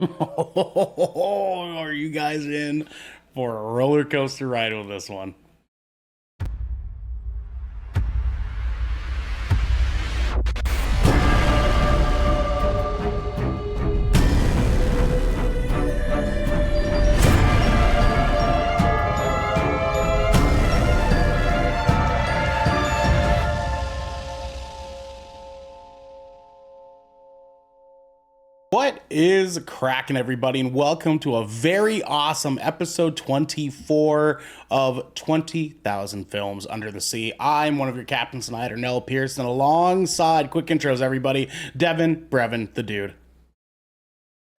Are you guys in for a roller coaster ride with this one? What is Kraken, everybody, and welcome to a very awesome episode 24 of 20,000 Films Under the Sea. I'm one of your captains tonight, Ernell Pearson, alongside quick intros, everybody. Devin, Brevin, the dude.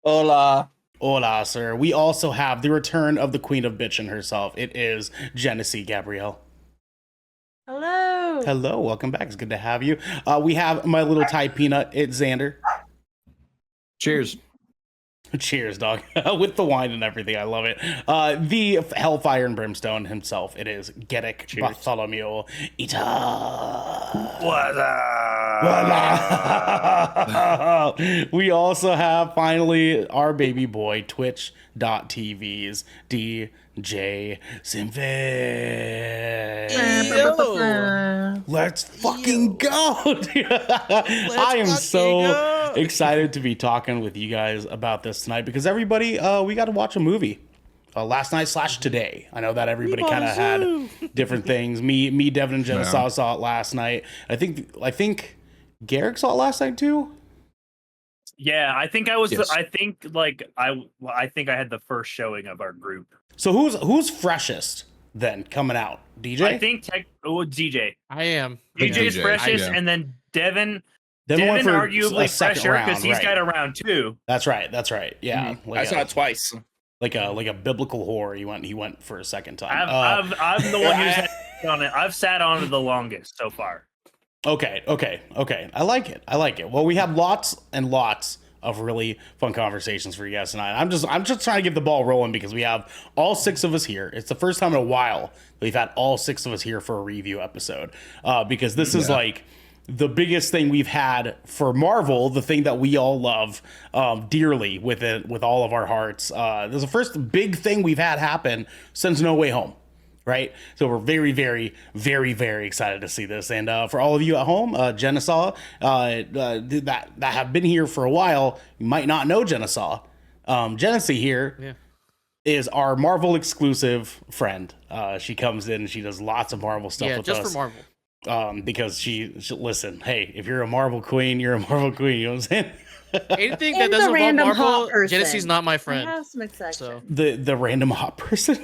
Hola. Hola, sir. We also have the return of the queen of bitchin' herself. It is Genesee Gabrielle. Hello. Hello, welcome back. It's good to have you. We have my little Thai peanut. It's Xander. Cheers. Cheers, dog. With the wine and everything. I love it. The Hellfire and Brimstone himself. It is Gedek Bartholomew Ita. What up? We also have finally our baby boy, Twitch.tv's DJ Simfit. Let's fucking go. I am so excited to be talking with you guys about this tonight because everybody, we got to watch a movie last night / today. I know that everybody kind of had different things. Me, Devin, and Jenna saw it last night. I think Garrick saw it last night too. Yeah, I think I was. Yes. I think I had the first showing of our group. So who's freshest then coming out? DJ. I think DJ. I am. DJ's DJ. freshest, I am. and then Devin went for arguably a second fresher round, because he's right. got a round two. That's right. Yeah, I saw it twice. like a biblical horror. He went for a second time. I'm the one who's sat on it. I've sat on it the longest so far. Okay. I like it. Well, we have lots and lots of really fun conversations for you guys tonight. I'm just trying to get the ball rolling because we have all 6 of us here. It's the first time in a while that we've had all 6 of us here for a review episode. Because this is like the biggest thing we've had for Marvel, the thing that we all love dearly with all of our hearts. This is the first big thing we've had happen since No Way Home. Right, so we're very, very, very, very excited to see this, and for all of you at home, Genesaw, that have been here for a while, you might not know Genesaw. Genesee here is our Marvel exclusive friend. She comes in and she does lots of Marvel stuff with just us. for Marvel. Because she listen. Hey, if you're a Marvel queen, you're a Marvel queen. You know what I'm saying? Anything And that the doesn't random involve Marvel, hot person. Genesee's not my I friend. have some exceptions. So The random hot person.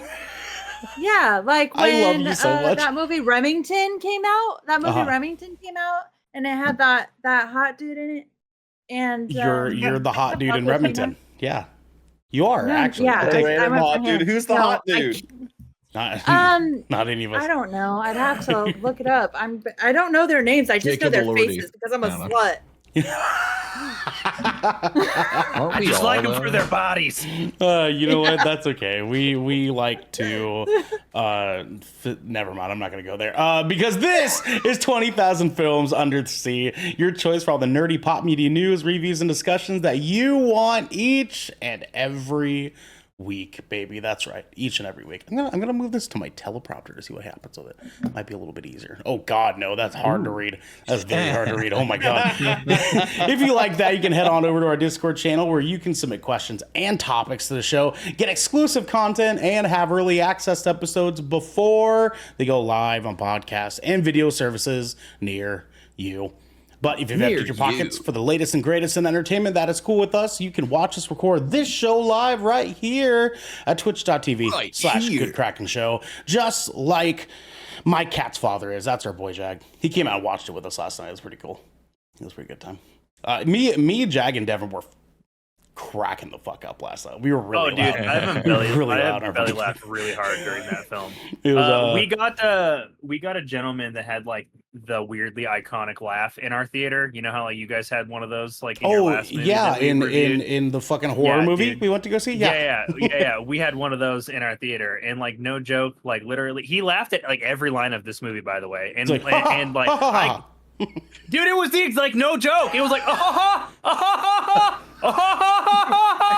Yeah, like I love when you so much. that movie Remington came out. Remington came out, and it had that hot dude in it. And You're the hot dude in Remington. Yeah, you are No, actually. yeah, I The take- random I'm a hot fan. dude. Who's the No, hot I dude? Not, not any of us. I don't know. I'd have to look it up. I don't know their names. I just know Jacob their Elordi. faces because I'm a I don't know. slut. Aren't I we just all, like them though? for their bodies. You know what? That's okay. We like to. Never mind. I'm not gonna go there. Because this is 20,000 Films Under the Sea. Your choice for all the nerdy pop media news, reviews, and discussions that you want each and every week, baby. That's right. Each and every week. I'm gonna move this to my teleprompter to see what happens with it. Might be a little bit easier. Oh God, no, that's hard to read. That's very hard to read. Oh my God. If you like that, you can head on over to our Discord channel where you can submit questions and topics to the show, get exclusive content, and have early access to episodes before they go live on podcasts and video services near you. But if you've emptied your pockets for the latest and greatest in entertainment, that is cool with us. You can watch us record this show live right here at twitch.tv/Good Kraken Show, just like my cat's father is. That's our boy, Jag. He came out and watched it with us last night. It was pretty cool. It was a pretty good time. Me, Jag, and Devin were cracking the fuck up last night. We were really Oh, dude, loud. I haven't belly, Really I loud. haven't belly laughed really hard during that film. It was, We got a gentleman that had like the weirdly iconic laugh in our theater. You know how like you guys had one of those like in your last movie yeah, that we reviewed? in the fucking horror movie dude. we went to go see. Yeah. We had one of those in our theater, and like no joke, like literally, he laughed at like every line of this movie, by the way, and It's like, and like, dude, it was the like no joke. It was like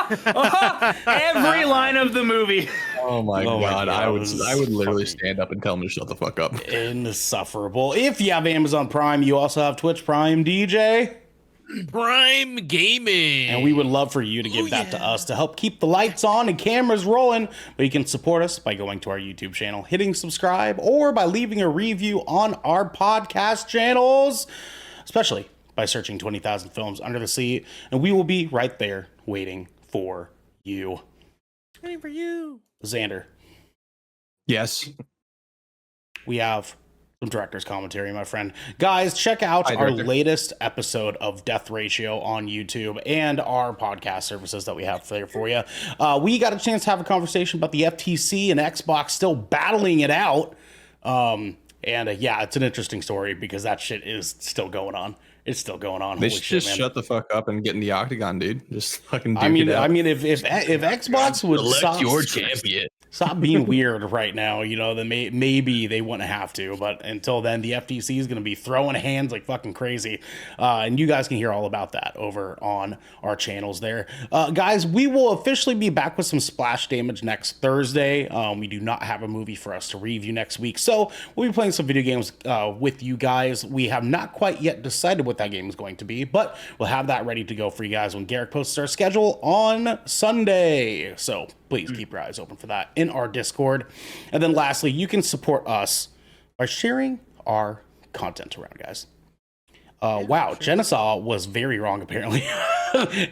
Every line of the movie. Oh my Oh my god, God, I would this is literally fucking- stand up and tell him to shut the fuck up. Insufferable. If you have Amazon Prime, you also have Twitch Prime, DJ. Prime Gaming. And we would love for you to give that to us to help keep the lights on and cameras rolling. But you can support us by going to our YouTube channel, hitting subscribe, or by leaving a review on our podcast channels, especially by searching 20,000 Films Under the Sea. And we will be right there waiting for you. Waiting for you. Xander, Yes. we have some director's commentary, my friend. Guys, check out Hi, our director. latest episode of Death Ratio on YouTube and our podcast services that we have there for you. We got a chance to have a conversation about the FTC and Xbox still battling it out. Yeah, it's an interesting story because that shit is still going on. It's still going on. They Holy should shit, just man. shut the fuck up and get in the octagon, dude. Just fucking duke I mean, it out. if Xbox would Select your champion. stop being weird right now, you know, then maybe they wouldn't have to. But until then, the FTC is going to be throwing hands like fucking crazy. And you guys can hear all about that over on our channels there. Guys, we will officially be back with some splash damage next Thursday. We do not have a movie for us to review next week. So we'll be playing some video games with you guys. We have not quite yet decided what that game is going to be, but we'll have that ready to go for you guys when Garrick posts our schedule on Sunday. So please keep your eyes open for that in our Discord. And then lastly, you can support us by sharing our content around, guys. Wow, Genesaw was very wrong, apparently.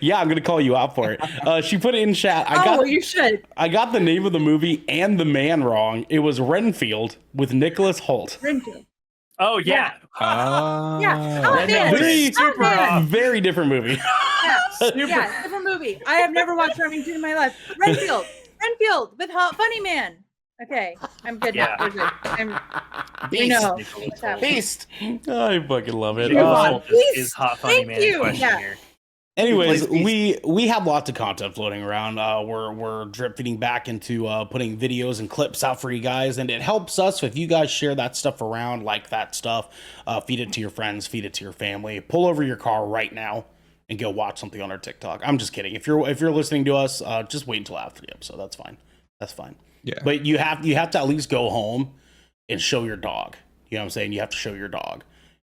Yeah, I'm going to call you out for it. She put it in chat. You should. I got the name of the movie and the man wrong. It was Renfield with Nicholas Hoult. Renfield. Oh yeah. Yeah. Oh, Very, super rough. very different movie. Yeah, different movie. I have never watched Remington in my life. Renfield with Hot Funny Man. Okay, I'm good now. Yeah. We're good. We Beast. know. Nicholas what's happening. Beast. I fucking love it. Move on. Is hot funny Thank man you. in question Yeah. here. Anyways, Please, we have lots of content floating around. We're drip feeding back into putting videos and clips out for you guys, and it helps us if you guys share that stuff around, like that stuff. Feed it to your friends, feed it to your family. Pull over your car right now and go watch something on our TikTok. I'm just kidding. If you're listening to us, just wait until after the episode. That's fine. That's fine. Yeah. But you have to at least go home and show your dog. You know what I'm saying? You have to show your dog.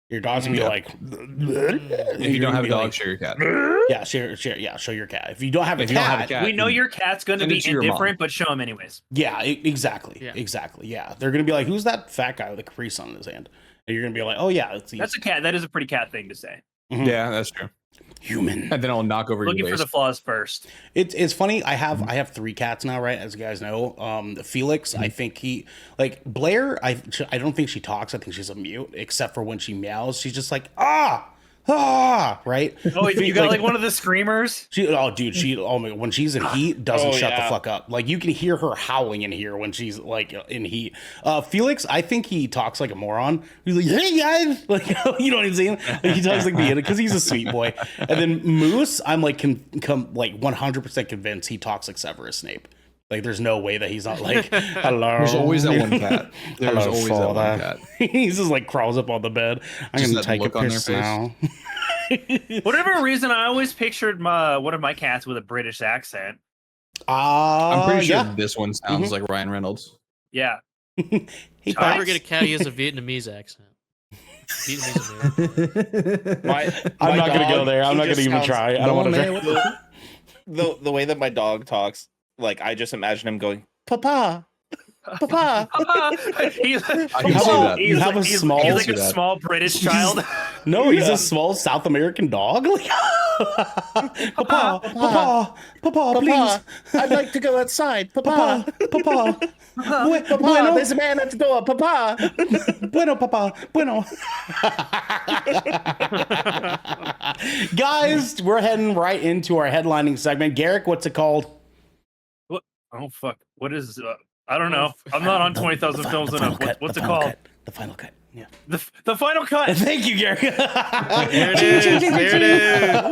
Your dog's gonna be like, If you don't have a dog, share your cat. yeah, share, yeah, show your cat. If you don't have a If you don't have a cat, cat, We know your cat's going to send be it to your mom. indifferent, but show him anyways. yeah, exactly, Yeah. exactly, yeah. They're gonna be like, who's that fat guy with a Capri Sun in his hand? And you're gonna be like, oh yeah, it's That's a cat. That is a pretty cat thing to say. Yeah, that's true. human. And then I'll knock over Looking your for waist. the flaws first. It's funny. I have 3 cats now, right? As you guys know, Felix. I think he like Blair. I don't think she talks. I think she's a mute, except for when she meows. She's just like right. Oh, you got like one of the screamers. When she's in heat, doesn't Oh, shut the yeah. fuck up. Like you can hear her howling in here when she's like in heat. Felix, I think he talks like a moron. He's like, hey guys, like you know what I'm saying? Like, he talks like the because he's a sweet boy. And then Moose, I'm like like 100% convinced he talks like Severus Snape. Like there's no way that he's not like hello. There's always that one cat. There's Hello, always that one father. cat. He's just like crawls up on the bed. I'm Just gonna that take a look on their piss face. now. Whatever reason, I always pictured one of my cats with a British accent. I'm pretty sure yeah. this one sounds like Ryan Reynolds. Yeah. Hey, If I ever Pax. get a cat, he has a Vietnamese accent. Vietnamese American. I'm My not gonna go dog, there. I'm he not gonna just even sounds- try. I don't want man, to. The way that my dog talks, like I just imagine him going, Papa, Papa. he's, I can see that. You have a he's small- like see a that. small British child. No, he's a small South American dog. Papa, Papa, please, I'd like to go outside, Papa. Papa. Papa, Bueno, there's a man at the door, Papa. bueno, Papa, bueno. Guys, we're heading right into our headlining segment. Garrick, what's it called? Oh fuck! What is? I don't know. I'm not on 20,000 films enough. What's it called? The final cut. Yeah. The final cut. Thank you, Garrick. There it is. There it is.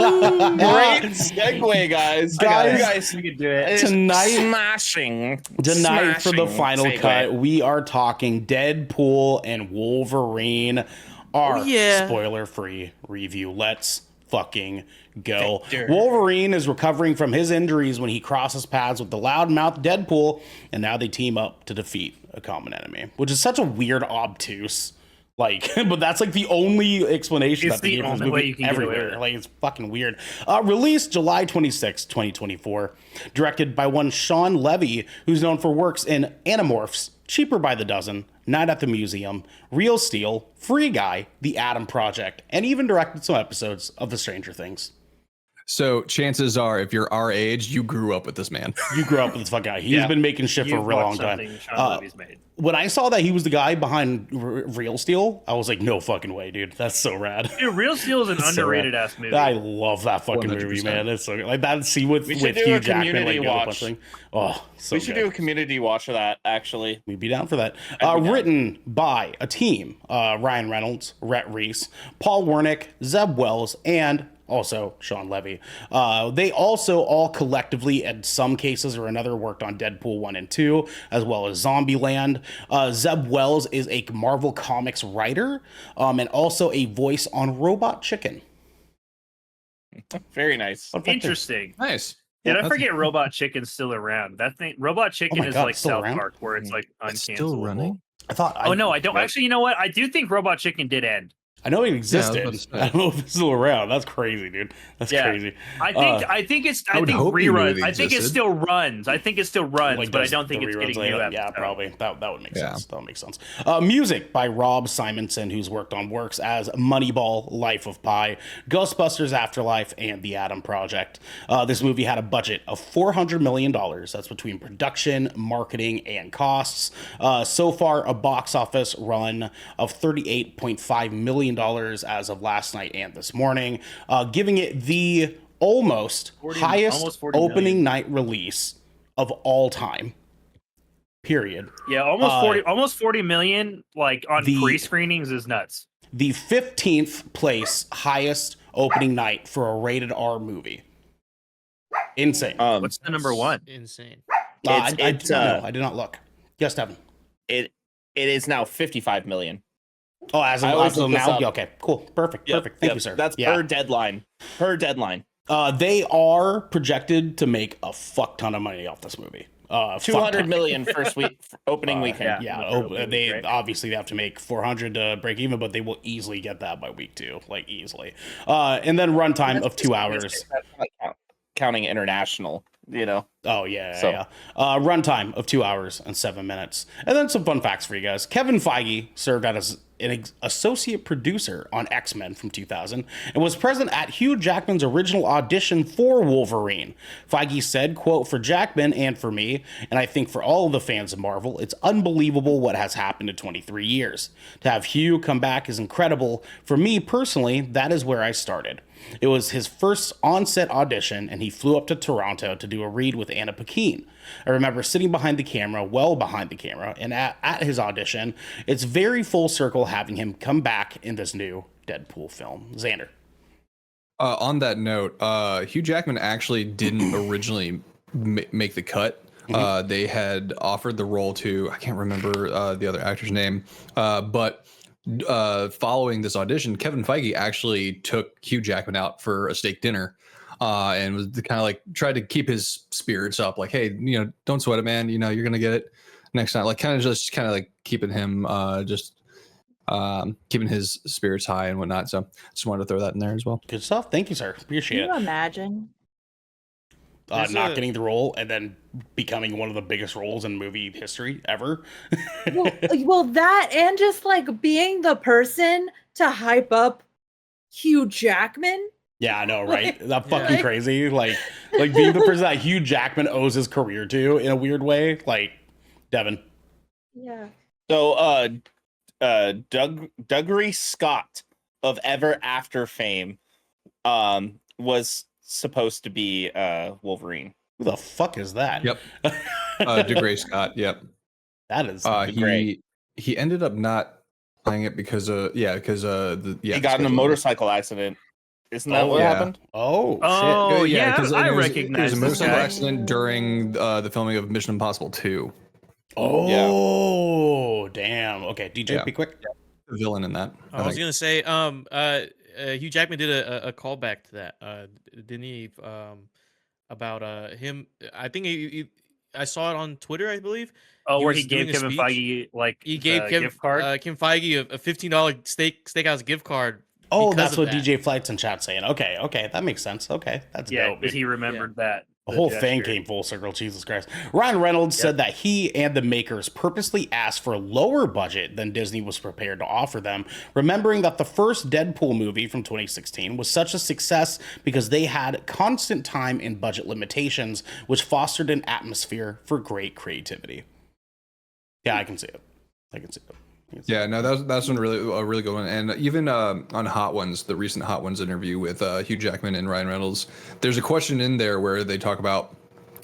Great segue, guys. Guys, We could do it. tonight Smashing. Tonight for the Smashing final segue. cut, we are talking Deadpool and Wolverine. Our yeah. spoiler-free review. Let's fucking go. Victor. Wolverine is recovering from his injuries when he crosses paths with the loudmouth Deadpool, and now they team up to defeat a common enemy, which is such a weird, obtuse, like, but that's like the only explanation It's that they the give this only way movie you can get away with everywhere. it. Like, it's fucking weird. Released July 26, 2024. Directed by one Sean Levy, who's known for works in Animorphs, Cheaper by the Dozen, Night at the Museum, Real Steel, Free Guy, The Atom Project, and even directed some episodes of The Stranger Things. So chances are, if you're our age, you grew up with this man. You grew up with this fucking guy. He's Yeah. been making shit for a You've real long watched time. something Sean Levy's made. When I saw that he was the guy behind Real Steel, I was like, no fucking way, dude. That's so rad. Dude, Real Steel is an So underrated ass movie. I love that fucking movie, 100%. man. It's so good. Like that scene with We should do Hugh a Jackman, community like, doing the watch. punch thing. Oh, so We should good. do a community watch of that, actually. We'd be down for that. I'd be down. Written by a team: Ryan Reynolds, Rhett Reese, Paul Wernick, Zeb Wells, and also Sean Levy. They also all collectively, in some cases or another, worked on Deadpool 1 and 2, as well as Zombieland. Zeb Wells is a Marvel Comics writer, and also a voice on Robot Chicken. Very nice. Fun fact there. Interesting. Nice. Did I That's- forget Robot Chicken's still around? That thing, Robot Chicken my is God, like it's still South around? Park, where it's like uncancelable. It's still running. I thought. Oh no, I don't. Actually, you know what? I do think Robot Chicken did end. I know it existed. about to say. I don't know if it's still around. That's crazy, dude. That's Yeah. crazy. I think. I think it's. I would think hope you knew reruns. it I think it existed. still runs. I think it still runs, Like, but I does don't think the it's reruns getting later? new episodes. Yeah, probably. That would make Yeah. sense. That would make sense. Music by Rob Simonson, who's worked on works as Moneyball, Life of Pi, Ghostbusters Afterlife, and The Atom Project. This movie had a budget of $400 million. That's between production, marketing, and costs. So far, a box office run of $38.5 million as of last night and this morning, giving it the almost 40 highest almost 40 opening million. night release of all time. Period. Yeah, almost 40 million. Like on the- pre-screenings is nuts. The 15th place highest opening night for a rated R movie. Insane. What's the number one? Insane. I it's, did not know. I did not look. Yes, Devin. It is now 55 million. Oh, as I of, always as of look this now? up. Yeah, okay, cool. Perfect. Yep, Perfect. Thank yep. you, sir. That's yeah. per deadline. Per deadline. They are projected to make a fuck ton of money off this movie. 200 million first week opening weekend. Yeah, Literally, they right? obviously they have to make 400 to break even, but they will easily get that by week 2, like easily. And then runtime of 2 hours. That's not counting international, you know. Oh yeah, So- yeah. Runtime of 2 hours and 7 minutes. And then some fun facts for you guys. Kevin Feige served as an associate producer on X-Men from 2000 and was present at Hugh Jackman's original audition for Wolverine. Feige said, quote, "For Jackman and for me, and I think for all of the fans of Marvel, it's unbelievable what has happened in 23 years. To have Hugh come back is incredible. For me personally, that is where I started. It was his first on-set audition, and he flew up to Toronto to do a read with Anna Paquin. I remember sitting behind the camera, well behind the camera, and at his audition, it's very full circle having him come back in this new Deadpool film." Xander. On that note, Hugh Jackman actually didn't originally make the cut. They had offered the role to, I can't remember the other actor's name, but following this audition, Kevin Feige actually took Hugh Jackman out for a steak dinner, and was kind of like tried to keep his spirits up, like, hey, you know, don't sweat it, man. You know, you're gonna get it next time. Like, kind of like keeping him keeping his spirits high and whatnot. So just wanted to throw that in there as well. Good stuff. Thank you, sir. Appreciate Can it. you imagine? Not getting the role and then becoming one of the biggest roles in movie history ever. Well, that and just like being the person to hype up Hugh Jackman. Yeah, I know, right? Like- That fucking like- crazy. Like being the person that Hugh Jackman owes his career to in a weird way. Like, Devin. Yeah. So Dougray Scott of Ever After fame was supposed to be Wolverine. Who the fuck is that? Yep. DeGray Scott. Yep. That is He ended up not playing it because he got in a scheduling. motorcycle accident. Isn't that what yeah. happened? Oh, shit. Oh yeah, 'cause I it was recognize a this motorcycle guy. accident during the filming of Mission Impossible 2. Oh, damn. Okay, DJ, Yeah. be quick. The villain in that. I was gonna say, Hugh Jackman did a callback to that, didn't he? About him. I think I saw it on Twitter, I believe. Oh, where he was doing gave a Kevin speech. Feige like He gave the Kim, gift card. Kim Feige a $15 steakhouse gift card. Oh, because that's of what that. DJ Flight's in chat saying. Okay, that makes sense. Okay, that's Yeah, dope. because he remembered that. The the whole thing gesture. came full circle. Jesus Christ. Ryan Reynolds said that he and the makers purposely asked for a lower budget than Disney was prepared to offer them, remembering that the first Deadpool movie from 2016 was such a success because they had constant time and budget limitations, which fostered an atmosphere for great creativity. Yeah, I can see it. I can see it. Yeah, no, that's one really a really good one. And even on Hot Ones, the recent Hot Ones interview with Hugh Jackman and Ryan Reynolds, there's a question in there where they talk about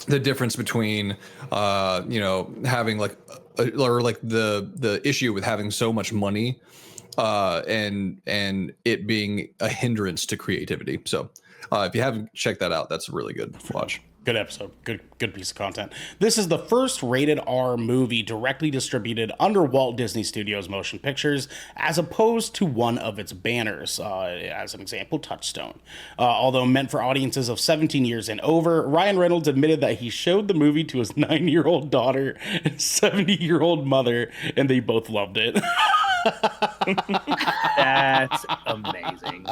the difference between having like or like the issue with having so much money and it being a hindrance to creativity. So if you haven't checked that out, that's a really good watch. Good episode. Good piece of content. This is the first rated R movie directly distributed under Walt Disney Studios Motion Pictures, as opposed to one of its banners, as an example, Touchstone. Although meant for audiences of 17 years and over, Ryan Reynolds admitted that he showed the movie to his 9-year-old daughter and 70-year-old mother, and they both loved it. That's amazing.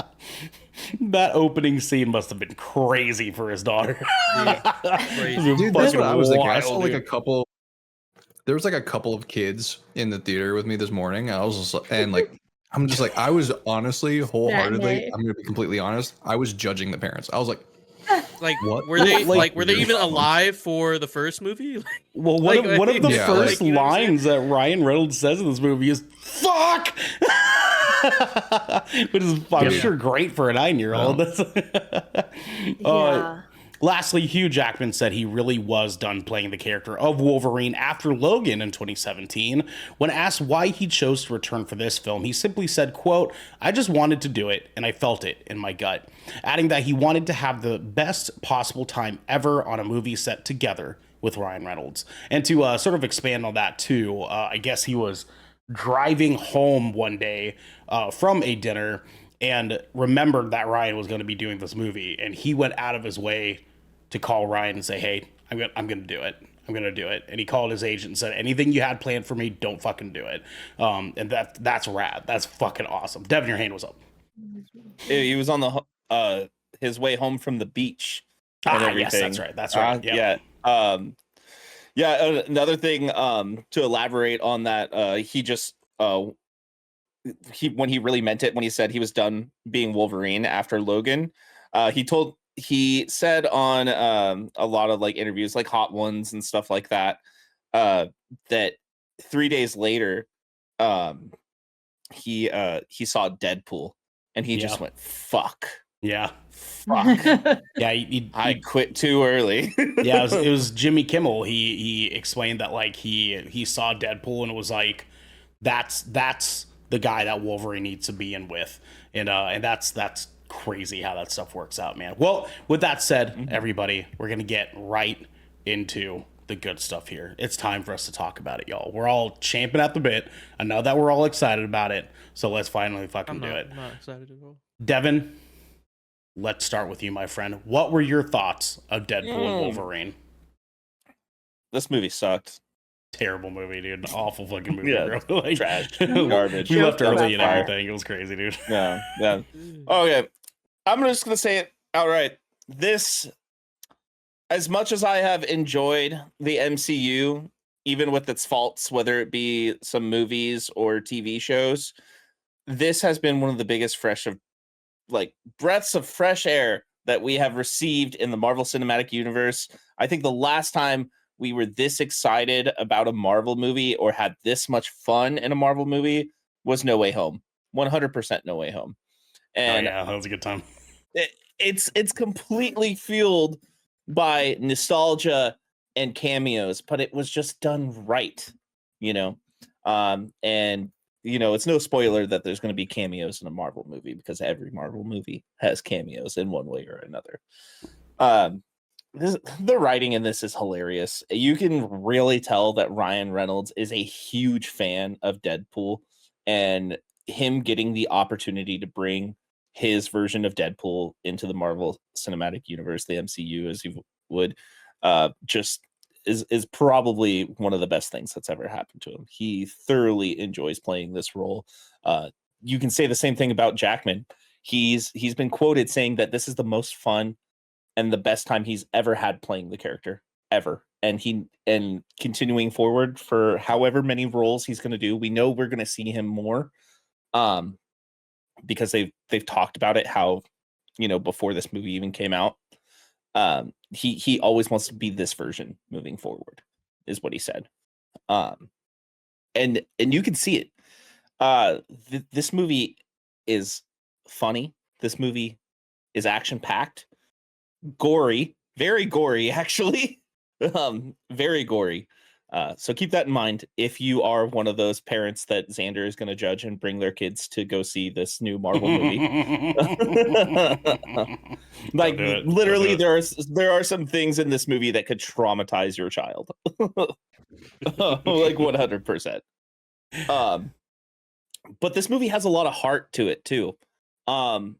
That opening scene must have been crazy for his daughter. Crazy. Dude, that's what I was thinking. I saw Wild, like dude. a couple. There was like a couple of kids in the theater with me this morning. I was just, and like, I'm just like, I was honestly, wholeheartedly, night. I'm gonna be completely honest. I was judging the parents. I was like, Like, What? were they Like- were they even alive for the first movie? Well, Like, one of the yeah, first like, you know what I'm lines that Ryan Reynolds says in this movie is "fuck," which is, I'm Yeah. sure, great for a 9-year-old. Yeah. Lastly, Hugh Jackman said he really was done playing the character of Wolverine after Logan in 2017. When asked why he chose to return for this film, he simply said, quote, "I just wanted to do it, and I felt it in my gut," adding that he wanted to have the best possible time ever on a movie set together with Ryan Reynolds. And to sort of expand on that too, I guess he was driving home one day from a dinner and remembered that Ryan was going to be doing this movie, and he went out of his way to call Ryan and say, "Hey, I'm going to do it. I'm going to do it." And he called his agent and said, "Anything you had planned for me, don't fucking do it." And that's rad. That's fucking awesome. Devin, your hand was up. He was on the his way home from the beach. And everything. Yes, that's right. That's right. Yeah. Another thing to elaborate on that, he just when he really meant it when he said he was done being Wolverine after Logan, he said on a lot of like interviews, like Hot Ones and stuff like that, that 3 days later, he saw Deadpool and he just went, "Fuck, Yeah. fuck, Yeah. I quit too early." Yeah, it was Jimmy Kimmel. He explained that like he saw Deadpool and it was like that's the guy that Wolverine needs to be in with, and that's crazy how that stuff works out, man. Well, with that said, everybody, we're gonna get right into the good stuff here. It's time for us to talk about it, y'all. We're all champing at the bit. I know that we're all excited about it, so let's finally fucking do it. I'm not excited at all. Devin, let's start with you, my friend. What were your thoughts of Deadpool and Wolverine? This movie sucked. Terrible movie, dude. Awful fucking movie, Yeah, bro. Like, trash. Garbage. We left Joke early and about that. everything. It was crazy, dude. Yeah. Okay, I'm just gonna say it outright. This, as much as I have enjoyed the MCU, even with its faults, whether it be some movies or TV shows, this has been one of the biggest breaths of fresh air that we have received in the Marvel Cinematic Universe. I think the last time we were this excited about a Marvel movie or had this much fun in a Marvel movie was No Way Home. 100% No Way Home. And yeah, that was a good time. it's completely fueled by nostalgia and cameos, but it was just done right, and it's no spoiler that there's going to be cameos in a Marvel movie because every Marvel movie has cameos in one way or another. The writing in this is hilarious. You can really tell that Ryan Reynolds is a huge fan of Deadpool, and him getting the opportunity to bring his version of Deadpool into the Marvel Cinematic Universe, the MCU, as you would, just is probably one of the best things that's ever happened to him. He thoroughly enjoys playing this role. You can say the same thing about Jackman. He's been quoted saying that this is the most fun and the best time he's ever had playing the character ever. And continuing forward for however many roles he's going to do. We know we're going to see him more, because they've talked about it, how, before this movie even came out, he always wants to be this version moving forward, is what he said. And you can see it. This movie is funny. This movie is action packed, gory, very gory, actually. Very gory. So keep that in mind if you are one of those parents that Xander is going to judge and bring their kids to go see this new Marvel movie. Like, literally, there are some things in this movie that could traumatize your child. Like 100%. But this movie has a lot of heart to it too. I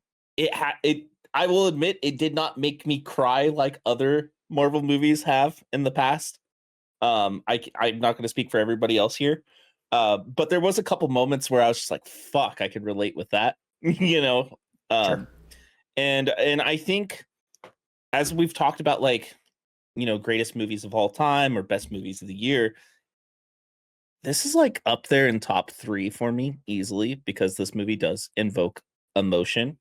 will admit, it did not make me cry like other Marvel movies have in the past. I'm not going to speak for everybody else here, but there was a couple moments where I was just like, "Fuck, I could relate with that," Sure. And I think, as we've talked about, like, greatest movies of all time or best movies of the year, this is like up there in top 3 for me easily, because this movie does invoke emotion.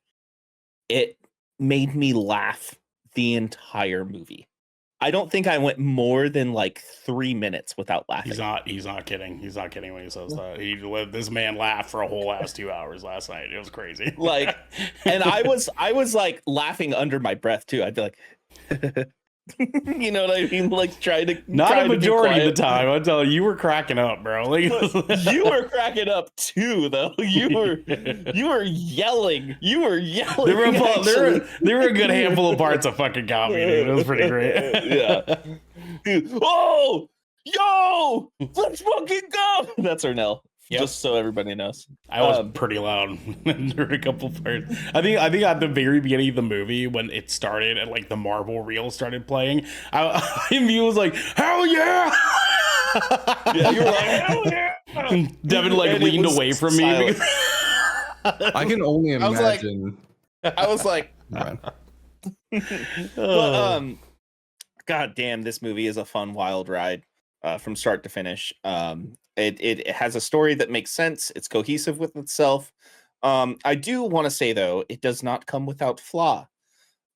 It made me laugh the entire movie. I don't think I went more than like 3 minutes without laughing. He's not kidding. He's not kidding when he says that. This man laughed for a whole last 2 hours last night. It was crazy. Like, and I was like laughing under my breath too. I'd be like, you know what I mean? Like, trying to not a majority of the time. I'm telling you, you were cracking up, bro. Like, you were cracking up too, though. You were yelling. You were yelling. There were a good handful of parts that fucking got me, dude. It was pretty great. Yeah. Oh, yo, let's fucking go. That's Ernell. Yep. Just so everybody knows. I was pretty loud during a couple parts. I think at the very beginning of the movie, when it started and like the Marvel reel started playing, I was like, "Hell yeah!" Yeah, you were like, "Hell yeah!" Devin like leaned away from me. Because I can only imagine. I was like, but God damn, this movie is a fun, wild ride from start to finish. It has a story that makes sense. It's cohesive with itself. I do want to say, though, it does not come without flaw.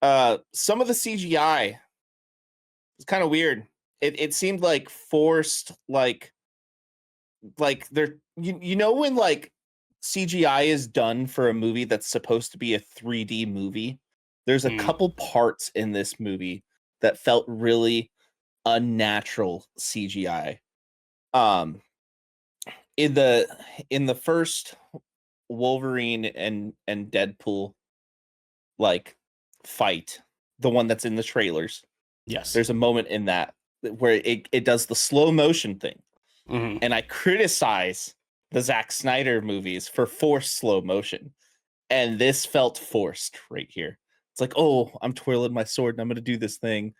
Some of the CGI is kind of weird. It seemed like forced, like they're when like CGI is done for a movie that's supposed to be a 3D movie. There's a couple parts in this movie that felt really unnatural CGI. In the first Wolverine and Deadpool like fight, the one that's in the trailers, yes, there's a moment in that where it does the slow motion thing, and I criticize the Zack Snyder movies for forced slow motion, and this felt forced right here. It's like, oh, I'm twirling my sword and I'm going to do this thing.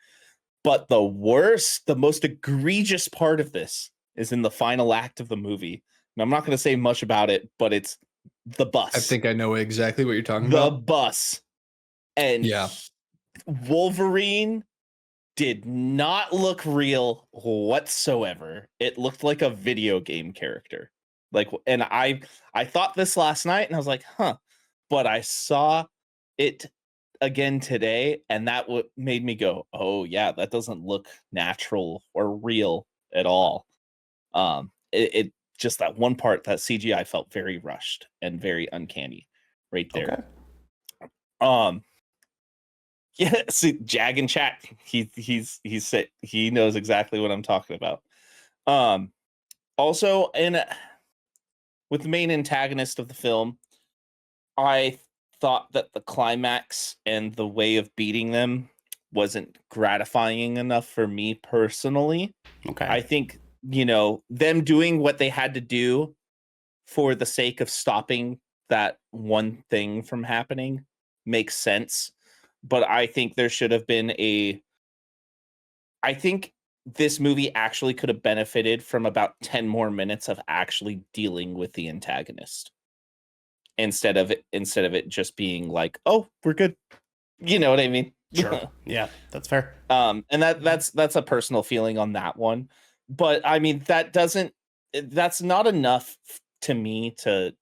But the most egregious part of this is in the final act of the movie. And I'm not going to say much about it, but it's the bus. I think I know exactly what you're talking about. The bus. And yeah, Wolverine did not look real whatsoever. It looked like a video game character. And I thought this last night and I was like, huh. But I saw it again today, and that made me go, oh yeah, that doesn't look natural or real at all. It just, that one part, that CGI felt very rushed and very uncanny right there. Okay. Yeah, see, Jag in chat, he knows exactly what I'm talking about. Also, with the main antagonist of the film, I thought that the climax and the way of beating them wasn't gratifying enough for me personally. Okay. I think, them doing what they had to do for the sake of stopping that one thing from happening makes sense. But I think there should have been I think this movie actually could have benefited from about 10 more minutes of actually dealing with the antagonist instead of it just being like, oh, we're good. You know what I mean? Sure. Yeah, that's fair. And that's a personal feeling on that one. But I mean, that's not enough to me to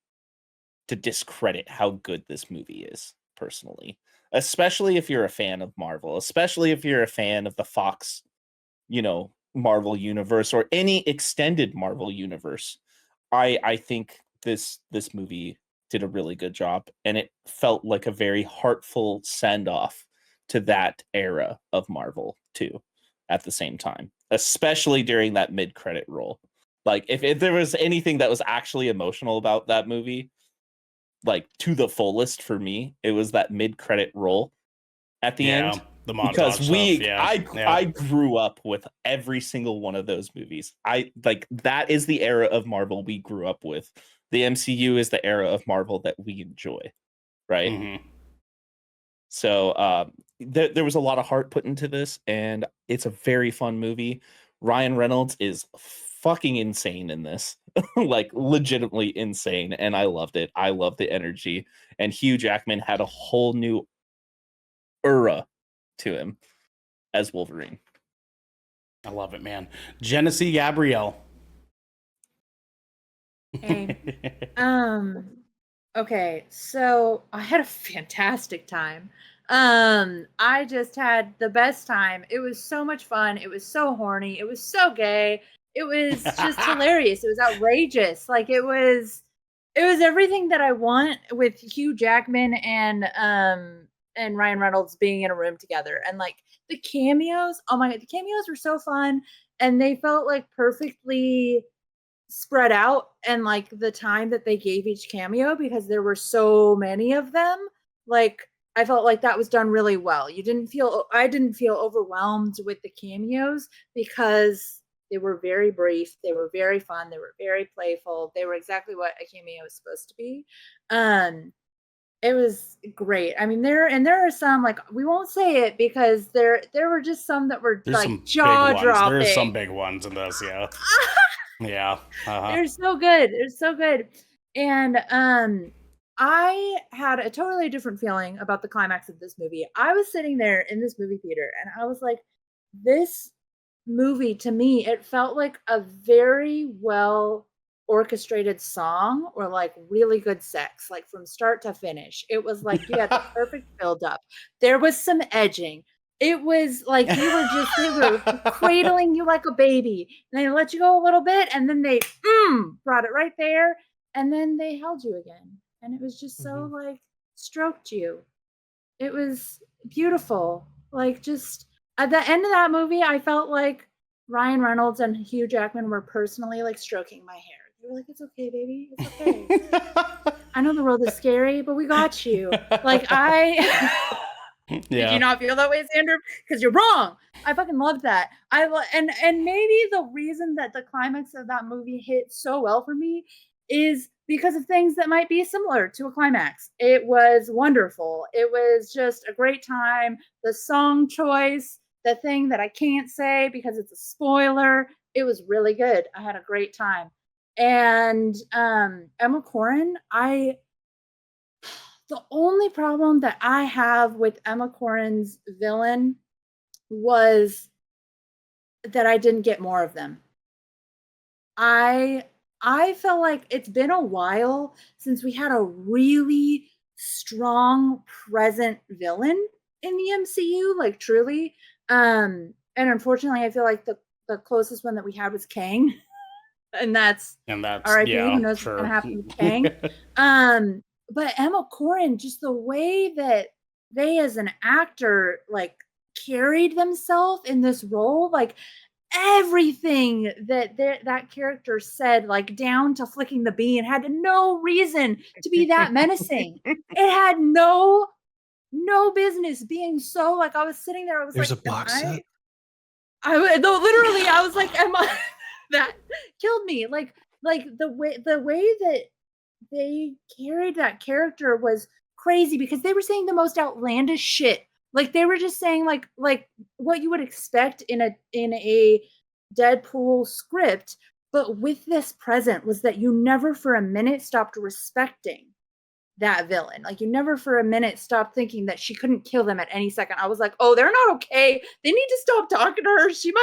discredit how good this movie is, personally. Especially if you're a fan of Marvel, especially if you're a fan of the Fox, Marvel universe or any extended Marvel universe. I think this movie did a really good job, and it felt like a very heartful send-off to that era of Marvel too, at the same time, especially during that mid-credit roll. Like if there was anything that was actually emotional about that movie, like to the fullest for me, it was that mid-credit roll at the end. The montage Because stuff, I grew up with every single one of those movies. That is the era of Marvel we grew up with. The MCU is the era of Marvel that we enjoy, right? Mm-hmm. So there was a lot of heart put into this, and it's a very fun movie. Ryan Reynolds is fucking insane in this, like legitimately insane, and I loved it. I love the energy, and Hugh Jackman had a whole new era to him as Wolverine. I love it, man. Genesee Gabrielle. Hey. Okay, so I had a fantastic time. I just had the best time. It was so much fun. It was so horny. It was so gay. It was just hilarious. It was outrageous. Like it was everything that I want with Hugh Jackman and Ryan Reynolds being in a room together. And like the cameos, oh my god, the cameos were so fun, and they felt like perfectly spread out, and like the time that they gave each cameo, because there were so many of them, like I felt like that was done really well. I didn't feel overwhelmed with the cameos because they were very brief, they were very fun, they were very playful, they were exactly what a cameo is supposed to be. It was great. I mean, there are some, like, we won't say it because there were just some that were There's like some jaw dropping. There's some big ones in this, yeah. Yeah. They're so good. They're so good. And I had a totally different feeling about the climax of this movie. I was sitting there in this movie theater and I was like, this movie, to me, it felt like a very well orchestrated song, or like really good sex, like from start to finish. It was like you had the perfect build up. There was some edging. It was like they were cradling you like a baby. And they let you go a little bit, and then they brought it right there, and then they held you again. And it was just so like stroked you. It was beautiful. Like just at the end of that movie, I felt like Ryan Reynolds and Hugh Jackman were personally like stroking my hair. They were like, "It's okay, baby. It's okay. I know the world is scary, but we got you." Like Did you not feel that way, Xander? Because you're wrong. I fucking loved that. And maybe the reason that the climax of that movie hit so well for me is because of things that might be similar to a climax. It was wonderful. It was just a great time. The song choice, the thing that I can't say because it's a spoiler, it was really good. I had a great time. And Emma Corrin, the only problem that I have with Emma Corrin's villain was that I didn't get more of them. I felt like it's been a while since we had a really strong present villain in the MCU, like truly. And unfortunately, I feel like the closest one that we had was Kang. And that's R.I.P. Yeah, who knows what's gonna happen with Kang. But Emma Corrin, just the way that they as an actor like carried themselves in this role, like everything that that character said, like down to flicking the bean, had no reason to be that menacing. It had no business being so, like, I was sitting there, I was There's like, a box set. Literally, I was like, Emma, that killed me. Like the way that they carried that character was crazy because they were saying the most outlandish shit. Like they were just saying like what you would expect in a Deadpool script, but with this present was that you never for a minute stopped respecting that villain. Like you never for a minute stopped thinking that she couldn't kill them at any second. I was like, oh, they're not okay. They need to stop talking to her. She's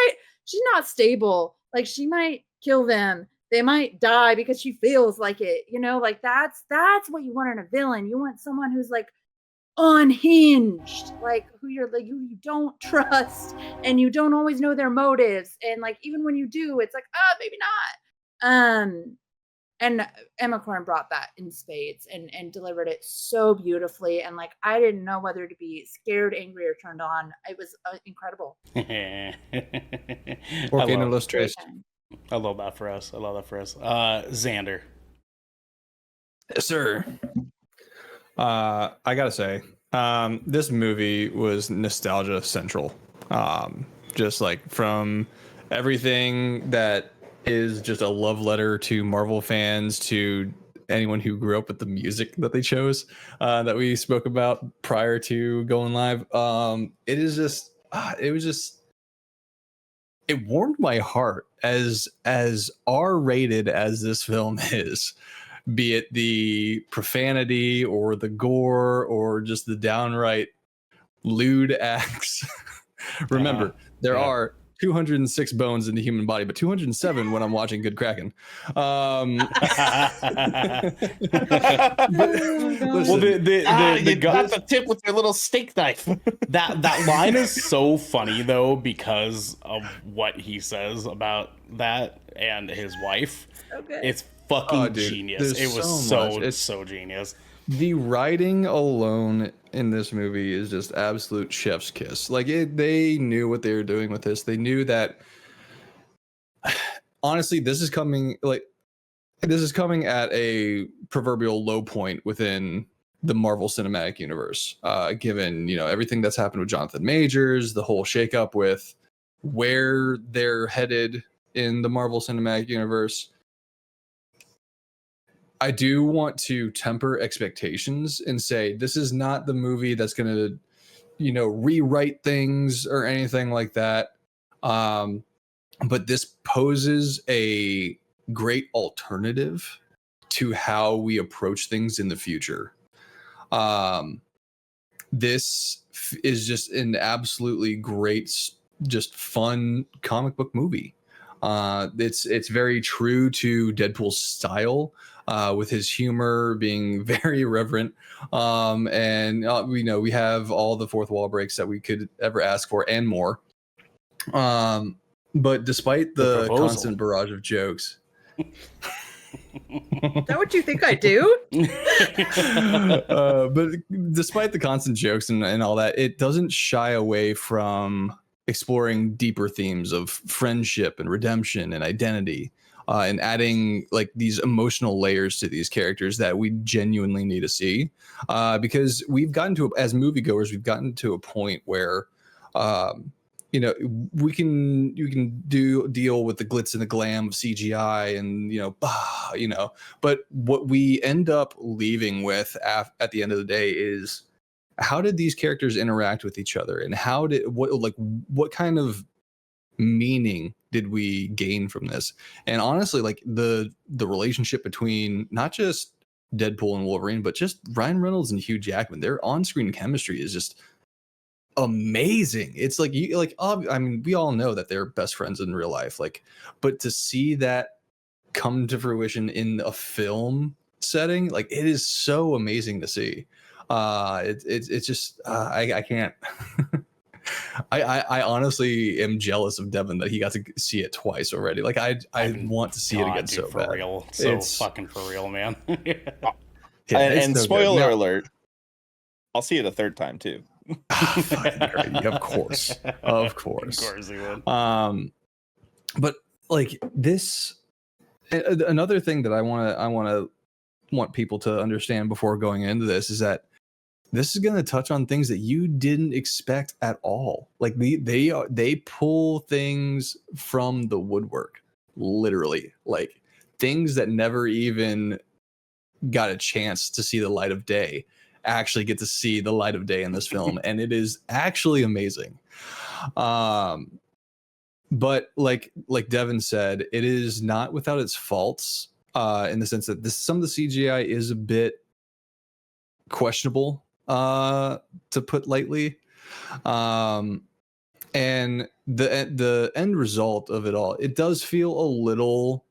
not stable. Like she might kill them. They might die because she feels like it. You know, like that's what you want in a villain. You want someone who's like unhinged, like who you don't trust and you don't always know their motives. And like even when you do, it's like, maybe not. And Emma Corrin brought that in spades and delivered it so beautifully. And like, I didn't know whether to be scared, angry, or turned on. It was incredible. I love that for us. Xander. Yes, sir. I gotta say, this movie was nostalgia central. Just like from everything that is just a love letter to Marvel fans, to anyone who grew up with the music that they chose, that we spoke about prior to going live. It warmed my heart as R-rated as this film is, be it the profanity or the gore or just the downright lewd acts. Remember, there are 206 bones in the human body, but 207 when I'm watching Good Kraken. You got the tip with your little steak knife. that line is so funny though because of what he says about that and his wife. Okay. It's fucking genius. It was so genius. The writing alone in this movie is just absolute chef's kiss. Like they knew what they were doing with this. They knew that. Honestly, this is coming at a proverbial low point within the Marvel Cinematic Universe. Given everything that's happened with Jonathan Majors, the whole shakeup with where they're headed in the Marvel Cinematic Universe. I do want to temper expectations and say this is not the movie that's going to, rewrite things or anything like that. But this poses a great alternative to how we approach things in the future. This is just an absolutely great, just fun comic book movie. It's very true to Deadpool's style, with his humor being very irreverent. And we have all the fourth wall breaks that we could ever ask for and more. But despite the constant barrage of jokes. Is that what you think I do? But despite the constant jokes and all that, it doesn't shy away from exploring deeper themes of friendship and redemption and identity, and adding like these emotional layers to these characters that we genuinely need to see, because we've gotten to, as moviegoers, we've gotten to a point where you can deal with the glitz and the glam of CGI and but what we end up leaving with at the end of the day is, how did these characters interact with each other, and what kind of meaning did we gain from this? And honestly, like the relationship between not just Deadpool and Wolverine, but just Ryan Reynolds and Hugh Jackman, their on-screen chemistry is just amazing. It's like we all know that they're best friends in real life, but to see that come to fruition in a film setting, like, it is so amazing to see. It's just I can't. I honestly am jealous of Devin that he got to see it twice already. Like I want to see it again so for bad. Real. It's fucking for real, man. And spoiler alert, I'll see it a third time too. Of course he would. But like this, another thing that I want people to understand before going into this is that this is going to touch on things that you didn't expect at all. Like they pull things from the woodwork, literally, like things that never even got a chance to see the light of day actually get to see the light of day in this film, and it is actually amazing. But like Devin said, it is not without its faults, in the sense that some of the CGI is a bit questionable, to put lightly. And the end result of it all, it does feel a little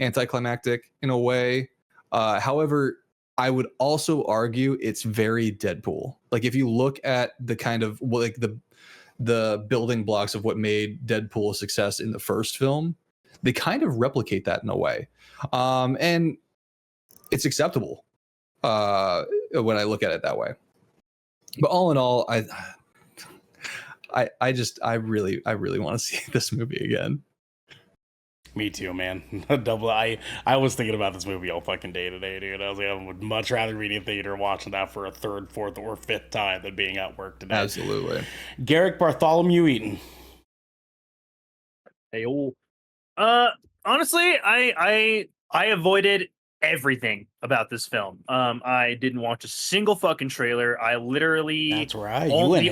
anticlimactic in a way. However, I would also argue it's very Deadpool. Like if you look at the kind of like the building blocks of what made Deadpool a success in the first film, they kind of replicate that in a way. And it's acceptable when I look at it that way. But all in all, I really want to see this movie again. Me too, man. I was thinking about this movie all fucking day today, dude. I was like, I would much rather be in theater watching that for a third, fourth, or fifth time than being at work today. Absolutely. Garrick Bartholomew Eaton. Hey, honestly, I avoided everything about this film. I didn't watch a single fucking trailer. I literally That's right. You went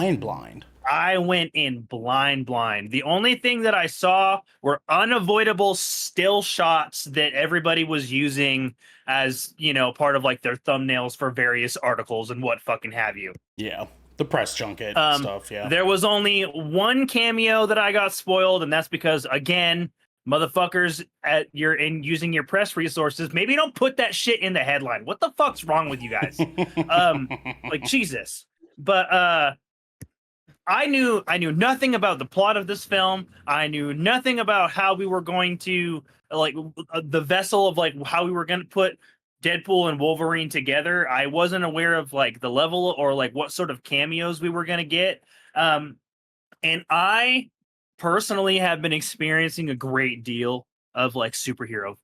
in blind. I went in blind. The only thing that I saw were unavoidable still shots that everybody was using as, you know, part of like their thumbnails for various articles and what fucking have you. Yeah. The press junket stuff, yeah. There was only one cameo that I got spoiled, and that's because, again, motherfuckers using your press resources, maybe don't put that shit in the headline. What the fuck's wrong with you guys? Like Jesus. But I knew nothing about the plot of this film. I knew nothing about how we were going to like the vessel of like how we were going to put Deadpool and Wolverine together. I wasn't aware of like the level or like what sort of cameos we were going to get. And I personally have been experiencing a great deal of like superhero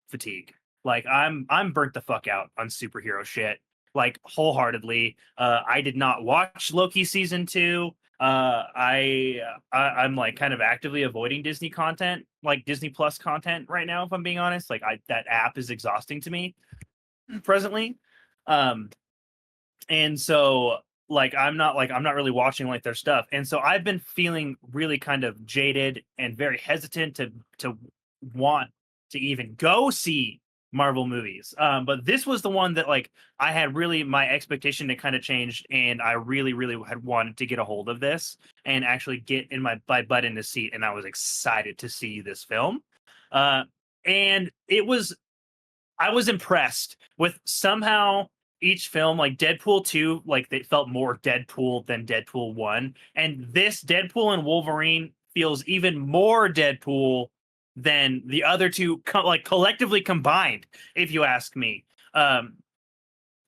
fatigue. Like I'm burnt the fuck out on superhero shit, like wholeheartedly. I did not watch Loki season 2. I'm like kind of actively avoiding Disney content, like Disney Plus content right now, if I'm being honest. Like that app is exhausting to me presently. And so like I'm not really watching like their stuff. And so I've been feeling really kind of jaded and very hesitant to want to even go see Marvel movies. But this was the one that like I had really my expectation to kind of changed, and I really had wanted to get a hold of this and actually get in my butt in the seat, and I was excited to see this film. And I was impressed with somehow each film, like Deadpool 2, like they felt more Deadpool than Deadpool 1, and this Deadpool and Wolverine feels even more Deadpool than the other two like collectively combined, if you ask me.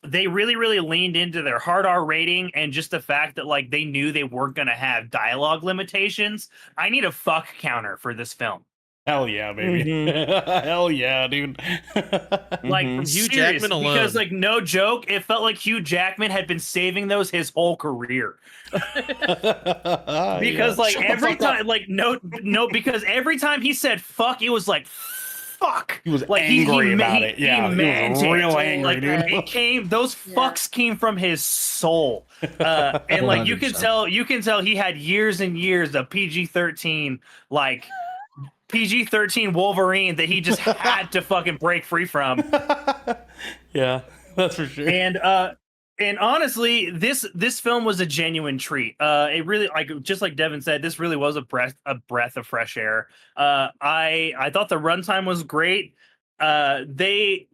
They really leaned into their hard R rating and just the fact that like they knew they weren't going to have dialogue limitations. I need a fuck counter for this film. Hell yeah, baby. Hell yeah, dude. Like from Hugh Jackman alone. Because like no joke, it felt like Hugh Jackman had been saving those his whole career. Because like every time, like no, because every time he said fuck, it was like fuck. He was like angry about it. Yeah, he was real angry, like, dude. Those fucks came from his soul. And like you can tell he had years and years of PG-13 like PG-13 Wolverine that he just had to fucking break free from. Yeah, that's for sure. And honestly, this film was a genuine treat. It really, like just like Devin said, this really was a breath of fresh air. I thought the runtime was great. They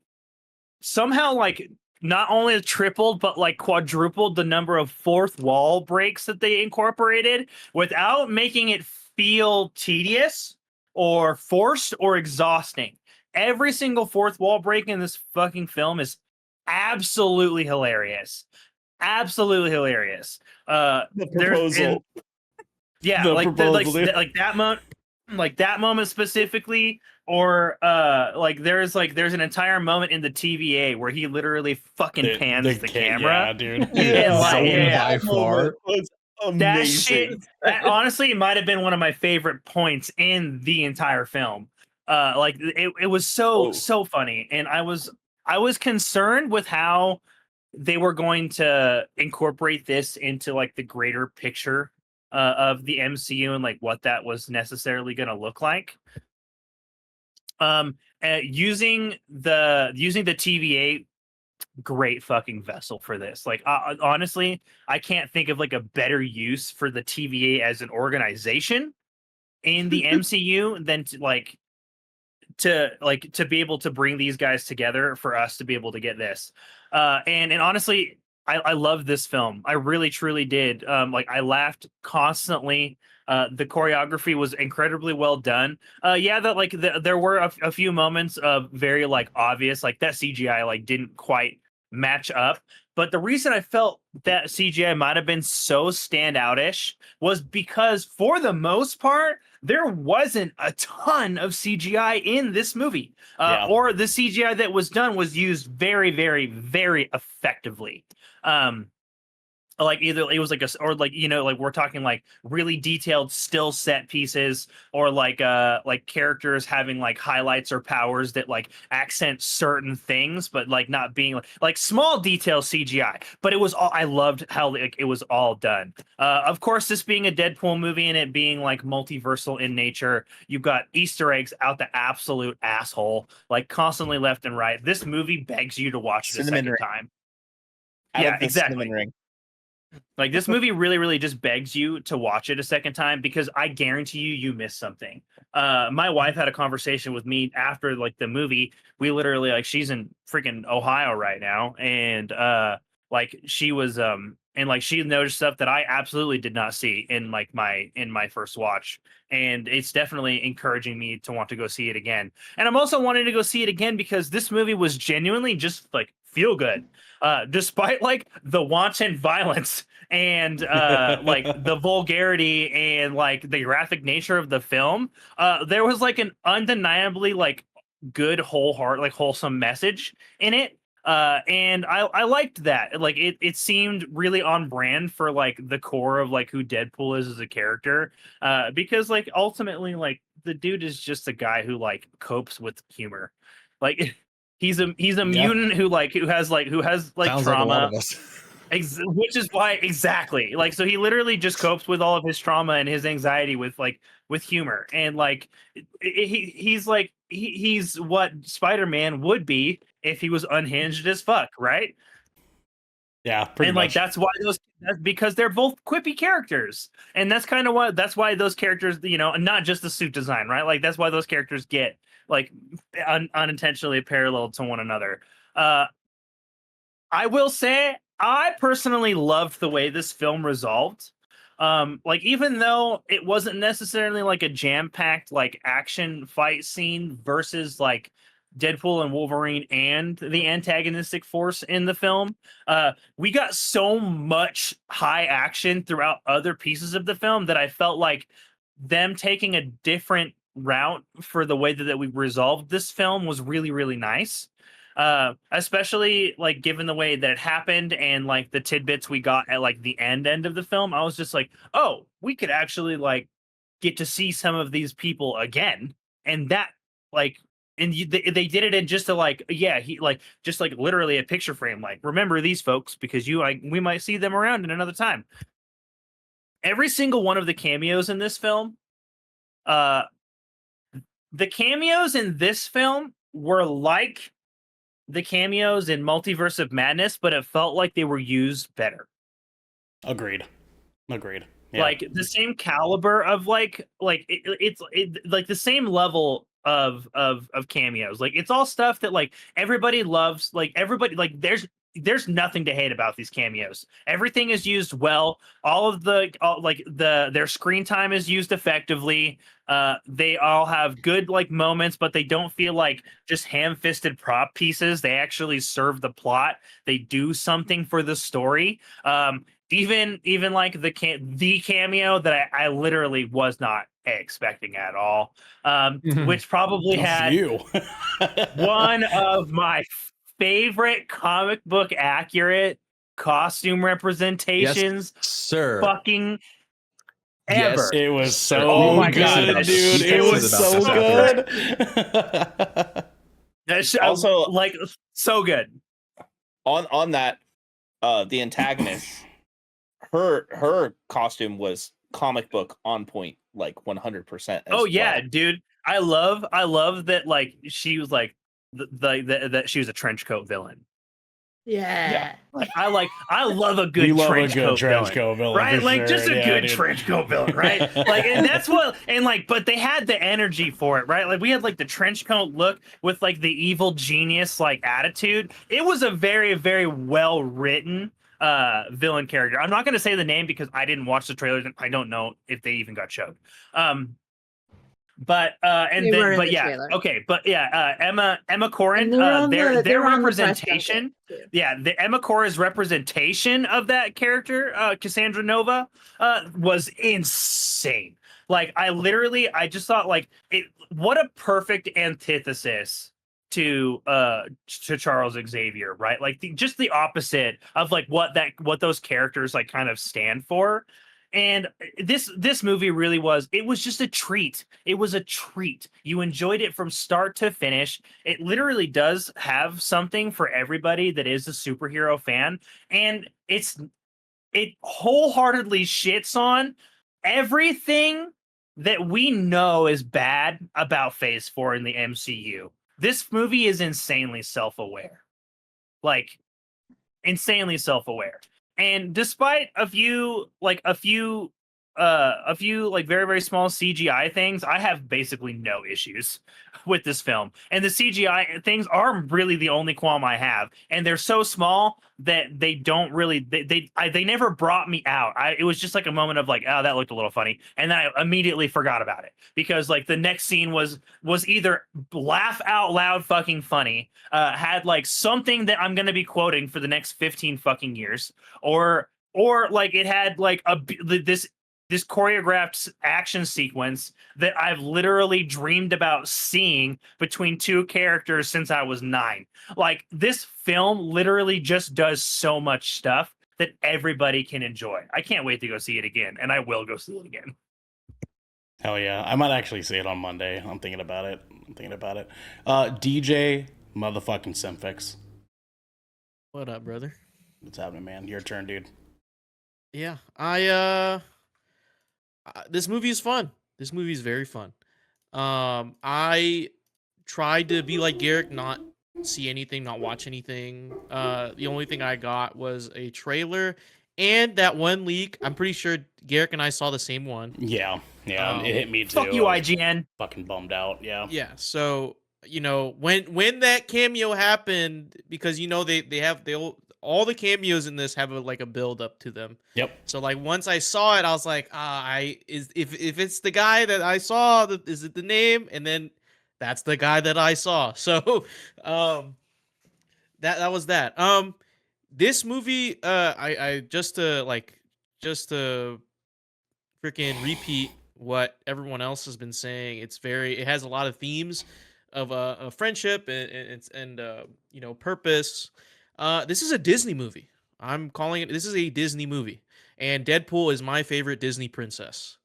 somehow like not only tripled but like quadrupled the number of fourth wall breaks that they incorporated without making it feel tedious or forced or exhausting. Every single fourth wall break in this fucking film is absolutely hilarious. Absolutely hilarious. The proposal. Like that moment specifically, or there's an entire moment in the TVA where he literally fucking pans the camera. Yeah, dude. By far. That shit, that honestly might have been one of my favorite points in the entire film. It was so funny, and I was concerned with how they were going to incorporate this into like the greater picture of the MCU and like what that was necessarily going to look like. Using the TVA, great fucking vessel for this. Like honestly, I can't think of like a better use for the TVA as an organization in the MCU than to be able to bring these guys together for us to be able to get this. And honestly, I love this film. I really truly did. Like I laughed constantly. The choreography was incredibly well done. Yeah, that like there were a few moments of very like obvious like that CGI like didn't quite match up. But the reason I felt that CGI might have been so standoutish was because for the most part, there wasn't a ton of CGI in this movie. Or the CGI that was done was used very, very, very effectively. Like either it was like or like, you know, like we're talking like really detailed still set pieces, or like characters having like highlights or powers that like accent certain things, but like not being like small detail CGI. But it was all, I loved how like, it was all done. Of course, this being a Deadpool movie and it being like multiversal in nature, you've got Easter eggs out the absolute asshole, like constantly left and right. This movie begs you to watch it a second time. Yeah, exactly. Ring. Like this movie really, really just begs you to watch it a second time, because I guarantee you missed something. My wife had a conversation with me after like the movie. We literally like, she's in freaking Ohio right now, and like she was and like she noticed stuff that I absolutely did not see in like my first watch, and it's definitely encouraging me to want to go see it again. And I'm also wanting to go see it again because this movie was genuinely just like feel good. Despite like the wanton violence and like the vulgarity and like the graphic nature of the film, there was like an undeniably like good wholesome message in it. And I liked that. Like it seemed really on brand for like the core of like who Deadpool is as a character. Because like ultimately like the dude is just a guy who like copes with humor. Like he's a mutant who has Sounds trauma. like a lot of us. Which is why exactly like, so he literally just copes with all of his trauma and his anxiety with humor, and like he's what Spider-Man would be if he was unhinged as fuck, right? Yeah, pretty and much. like that's because they're both quippy characters, and that's why those characters, you know, not just the suit design, right? Like that's why those characters get like unintentionally paralleled to one another. I will say I personally loved the way this film resolved. Like even though it wasn't necessarily like a jam-packed like action fight scene versus like Deadpool and Wolverine and the antagonistic force in the film, we got so much high action throughout other pieces of the film that I felt like them taking a different route for the way that we resolved this film was really, really nice. Especially like given the way that it happened and like the tidbits we got at like the end of the film, I was just like, oh, we could actually like get to see some of these people again. And that like, and they did it in just a like, yeah, he like just like literally a picture frame, like remember these folks because we might see them around in another time. Every single one of the cameos in this film, the cameos in this film were like the cameos in Multiverse of Madness, but it felt like they were used better. Agreed. Yeah. Like the same caliber of like it's like the same level of cameos. Like it's all stuff that like everybody loves. Like everybody like there's nothing to hate about these cameos. Everything is used well. All of their screen time is used effectively. They all have good like moments, but they don't feel like just ham-fisted prop pieces. They actually serve the plot. They do something for the story. Even like the cameo that I literally was not expecting at all. Which probably had one of my favorite comic book accurate costume representations, yes, sir. Fucking Yes, ever. It was so Oh my good, God. dude. It was so good. That's Also- like so good. On that, the antagonist, her costume was comic book on point, like 100%. Oh yeah, well. dude. I love that like she was like that she was a trench coat villain. Yeah. Like I love a good We love a trench good coat trench villain, coat villain, right? for Like just sure. a Yeah, good dude. trench coat villain, right? Like, and that's what, and like, but they had the energy for it, right? Like we had like the trench coat look with like the evil genius like attitude. It was a very, very well written villain character. I'm not going to say the name because I didn't watch the trailers and I don't know if they even got showed. But and They were then in but the yeah, trailer. okay, but yeah, Emma And Corrin, they were on their they were on the press representation, junket, too. yeah, the Emma Corrin's representation of that character, Cassandra Nova, was insane. Like I just thought like it, what a perfect antithesis to Charles Xavier, right? Like just the opposite of like what those characters like kind of stand for. And this movie really was, it was just a treat. It was a treat. You enjoyed it from start to finish. It literally does have something for everybody that is a superhero fan. And it wholeheartedly shits on everything that we know is bad about Phase 4 in the MCU. This movie is insanely self-aware. Like insanely self-aware. And despite a few like very very small CGI things, I have basically no issues with this film. And the CGI things are really the only qualm I have, and they're so small that they don't really they never brought me out. It was just like a moment of like, oh, that looked a little funny, and then I immediately forgot about it because like the next scene was either laugh out loud fucking funny, had like something that I'm going to be quoting for the next 15 fucking years, or like it had like this choreographed action sequence that I've literally dreamed about seeing between two characters since I was 9. Like this film literally just does so much stuff that everybody can enjoy. I can't wait to go see it again, and I will go see it again. Hell yeah. I might actually see it on Monday. I'm thinking about it. DJ motherfucking Simfix. What up, brother? What's happening, man? Your turn, dude. Yeah, this movie is fun. This movie is very fun. I tried to be like Garrick, not see anything, not watch anything. The only thing I got was a trailer and that one leak. I'm pretty sure Garrick and I saw the same one. Yeah, it hit me too. Fuck you, I was IGN. fucking bummed out. Yeah. Yeah. So when that cameo happened, because all the cameos in this have a build up to them. Yep. So like once I saw it, I was like, if it's the guy that I saw, is it the name? And then that's the guy that I saw. So that was that. This movie, I just to freaking repeat what everyone else has been saying. It has a lot of themes of a friendship and purpose. This is a Disney movie. I'm calling it. This is a Disney movie, and Deadpool is my favorite Disney princess.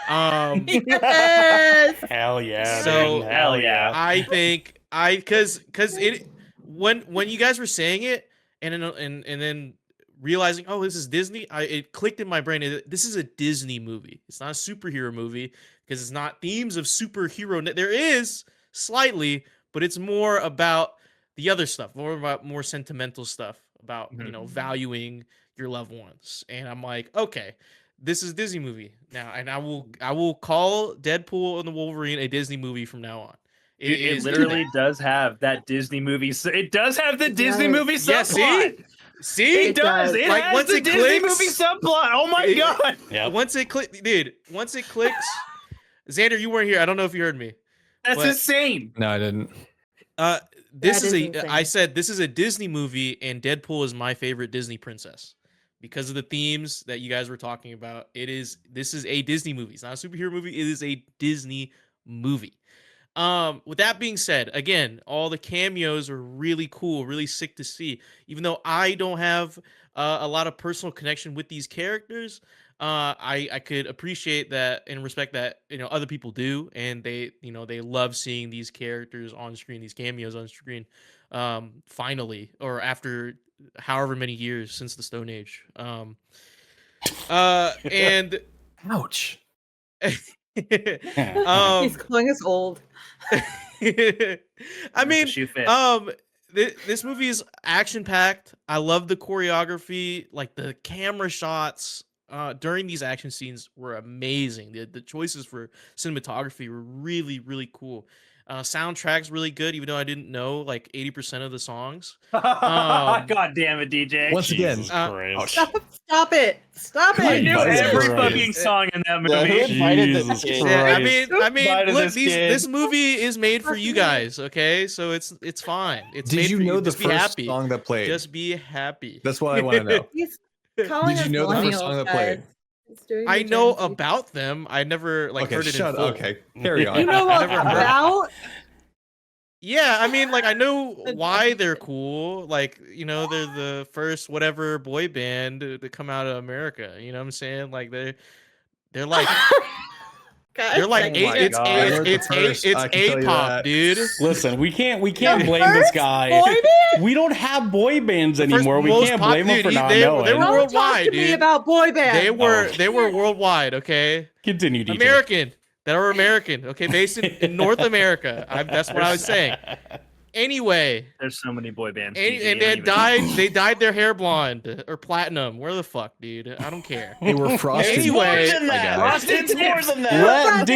Yes. Hell yeah. So, dude. Hell yeah. I think because it when you guys were saying it and then realizing, oh, this is Disney, it clicked in my brain. This is a Disney movie. It's not a superhero movie because it's not themes of superhero. There is slightly, but it's more about the other stuff, more sentimental stuff about valuing your loved ones. And I'm like, okay, this is a Disney movie now, and I will call Deadpool and the Wolverine a Disney movie from now on. It literally does have that Disney movie. It does have the Disney does. movie Yeah, subplot. See, It does. It Like, has once the it Disney clicks- movie subplot. Oh my god. Yep. Once it clicks, Xander, you weren't here. I don't know if you heard me. That's But- insane. No, I didn't. This That is is a. insane. I said this is a Disney movie, and Deadpool is my favorite Disney princess because of the themes that you guys were talking about. This is a Disney movie. It's not a superhero movie. It is a Disney movie. With that being said, again, all the cameos are really cool, really sick to see. Even though I don't have a lot of personal connection with these characters, I could appreciate that and respect that, other people do, and they love seeing these characters on screen, these cameos on screen, finally, or after however many years since the Stone Age. And Ouch. He's calling us old. I mean, shoe fit. this movie is action packed. I love the choreography, like the camera shots during these action scenes were amazing. The choices for cinematography were really, really cool. Soundtrack's really good, even though I didn't know like 80% of the songs. God damn it, DJ. Once again, Jesus Christ. Stop it! Stop I it! knew Jesus every Christ. fucking song in that Yeah, who movie. invited this Jesus kid? Christ. Yeah, I mean, Why did look, this kid- this movie is made for you guys, okay? So it's fine. It's did made you for know the Just be first happy. song that played? Just be happy. That's what I want to know. He's calling Did us you know the first song millennials, that played? guys. He's doing I the know Gen Z. about them. I never like Okay, heard it shut in full. Okay, carry on. You know I what never heard- about? Yeah, I mean, like I know why they're cool. Like, they're the first whatever boy band to come out of America. You know what I'm saying? Like they're like Guys, they're like I Oh my it's God. I heard the it's first, it's I can tell you A-pop, that. dude. Listen, we can't blame this first guy. boy band? We don't have boy bands The first anymore. We most can't pop- blame them dude, for not they knowing. were Don't talk worldwide, to me dude. about boy bands. They were worldwide, okay? Continue, DJ. American. That are American, okay? Based in North America. That's what I was saying. Anyway, There's so many boy bands. and DJ, I they don't even- they dyed their hair blonde or platinum. Where the fuck, dude? I don't care. They were frosted. Anyway, It's more than my that. guy. It's more than that.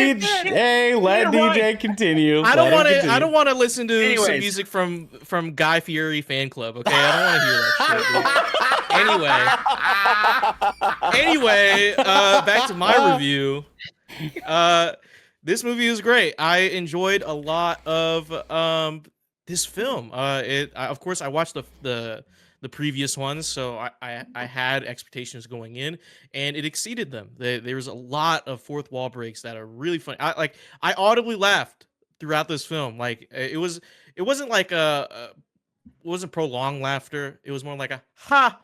Let DJ continue. I don't Let him want to. I continue. don't want to listen to some Anyways. music from Guy Fieri fan club. Okay, I don't want to hear that shit. Anyway, back to my review. This movie is great. I enjoyed a lot of this film. Of course, I watched the previous ones, so I had expectations going in, and it exceeded them. There was a lot of fourth wall breaks that are really funny. I audibly laughed throughout this film. Like it wasn't like it wasn't prolonged laughter. It was more like a ha,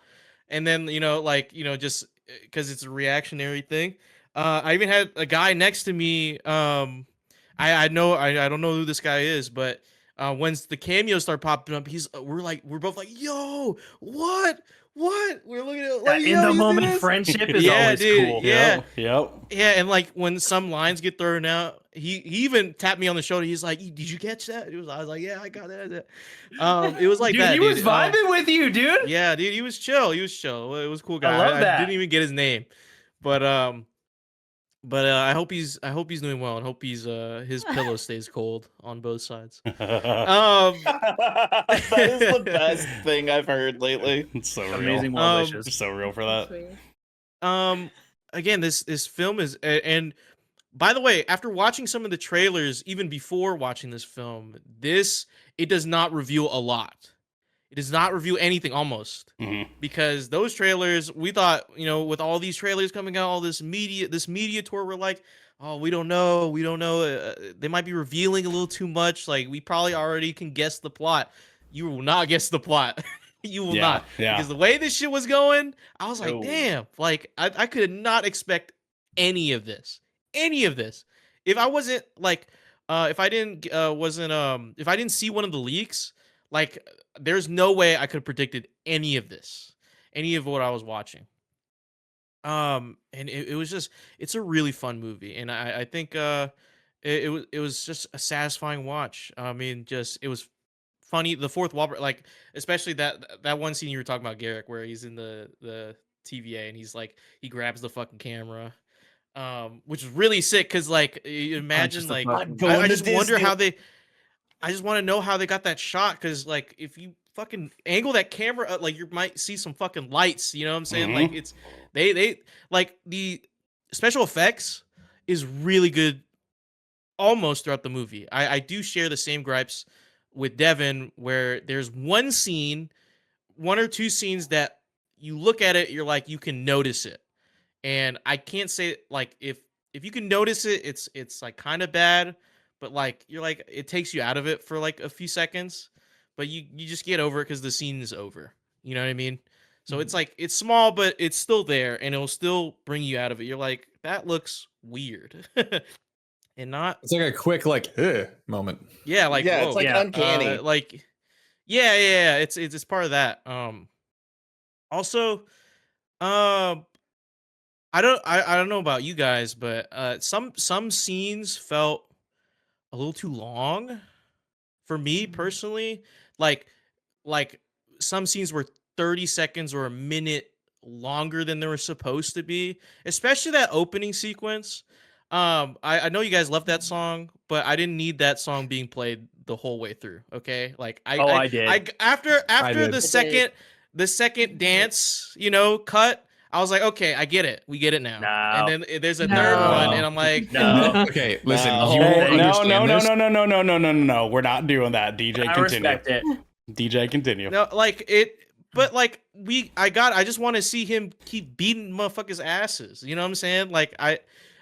and then just because it's a reactionary thing. I even had a guy next to me. I don't know who this guy is, but when the cameos start popping up, we're both like, yo, what? We're looking at That like, in yo, the you see moment this? friendship is Yeah, always dude, cool. yeah. Yep. Yeah, and like when some lines get thrown out, he even tapped me on the shoulder. He's like, "Did you catch that?" I was like, "Yeah, I got that." It was like Dude, that. he was vibing with you, dude. Yeah, dude, he was chill. It was a cool guy. love that. didn't even get his name, but I hope he's doing well, and hope his pillow stays cold on both sides. That is the best thing I've heard lately. It's so Amazing, real. delicious. It's so real for that. Again, this film is, and by the way, after watching some of the trailers, even before watching this film, it does not reveal a lot. It does not reveal anything almost, because those trailers, we thought, with all these trailers coming out, all this media tour, we're like, oh, we don't know. They might be revealing a little too much. Like, we probably already can guess the plot. You will not guess the plot. You will not. Yeah. Because the way this shit was going, I was like, No. damn, like I could not expect any of this. If I wasn't like, if I didn't see one of the leaks, like, there's no way I could have predicted any of this, any of what I was watching. And it was just, it's a really fun movie, and I think it was just a satisfying watch. I mean, it was funny. The fourth wall, like, especially that one scene you were talking about, Garrick, where he's in the TVA and he's like, he grabs the fucking camera, which is really sick, because like, you imagine, the like, fucking- I just wonder how I just want to know how they got that shot, because like, if you fucking angle that camera up, like, you might see some fucking lights, you know what I'm saying? Like, it's they like, the special effects is really good almost throughout the movie. I do share the same gripes with Devin, where there's one or two scenes that you look at it, you're like, you can notice it. And I can't say, like, if you can notice it, it's like kind of bad, but like, you're like, it takes you out of it for like a few seconds, but you just get over it because the scene is over. You know what I mean? So it's like it's small, but it's still there, and it'll still bring you out of it. You're like, that looks weird, and not It's like a quick moment. yeah, like Yeah, whoa, it's like Yeah. uncanny. like yeah. It's part of that. Also, um, I don't know about you guys, but some scenes felt a little too long for me personally. Like like some scenes were 30 seconds or a minute longer than they were supposed to be, especially that opening sequence. I know you guys love that song, but I didn't need that song being played the whole way through. Okay, like Oh, I did. after did. the second dance, cut. I was like, okay, I get it. We get it now. No. And then there's a No. third one, and I'm like, No. Okay, listen, No. you won't Hey, no, understand no, this. no, no, no, no, no, no, no, no. We're not doing that. DJ, I continue. respect it. DJ, continue. no, like it, but like I just want to see him keep beating motherfuckers' asses. You know what I'm saying?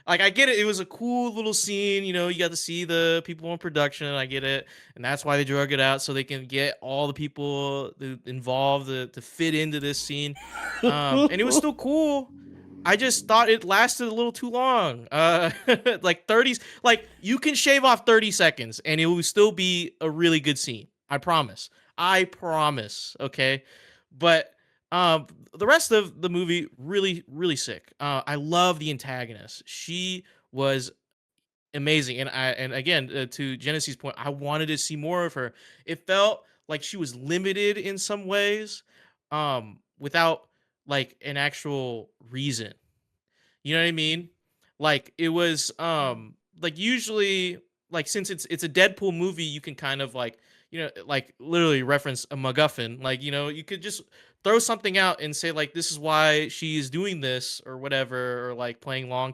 I get it. It was a cool little scene. You got to see the people in production. I get it, and that's why they drug it out so they can get all the people involved to fit into this scene. And it was still cool. I just thought it lasted a little too long. Like 30s, like you can shave off 30 seconds and it will still be a really good scene. I promise. Okay. But the rest of the movie really, really sick. I love the antagonist. She was amazing. And again, to Genesee's point, I wanted to see more of her. It felt like she was limited in some ways, without like an actual reason. You know what I mean? Like it was like usually, like since it's a Deadpool movie, you can kind of like, like literally reference a MacGuffin. Like, you could just throw something out and say like this is why she is doing this or whatever, or like playing long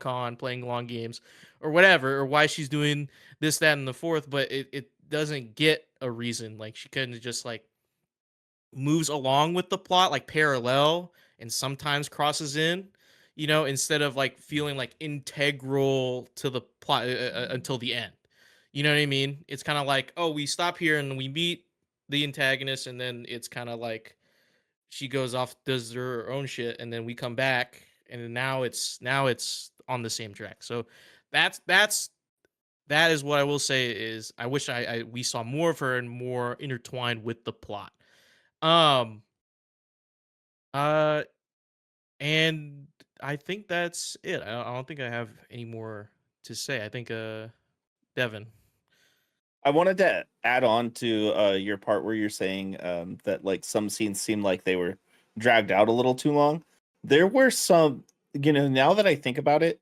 games or whatever, or why she's doing this, that, and the fourth, but it doesn't get a reason. Like she couldn't just like moves along with the plot like parallel and sometimes crosses in, instead of like feeling like integral to the plot until the end. You know what I mean? It's kind of like, oh, we stop here and we meet the antagonist, and then it's kind of like she goes off, does her own shit, and then we come back, and then now it's on the same track. So that is what I will say is I wish we saw more of her and more intertwined with the plot. Um uh and I think that's it. I don't think I have any more to say. I think Devin. I wanted to add on to your part where you're saying that like some scenes seem like they were dragged out a little too long. There were some, now that I think about it,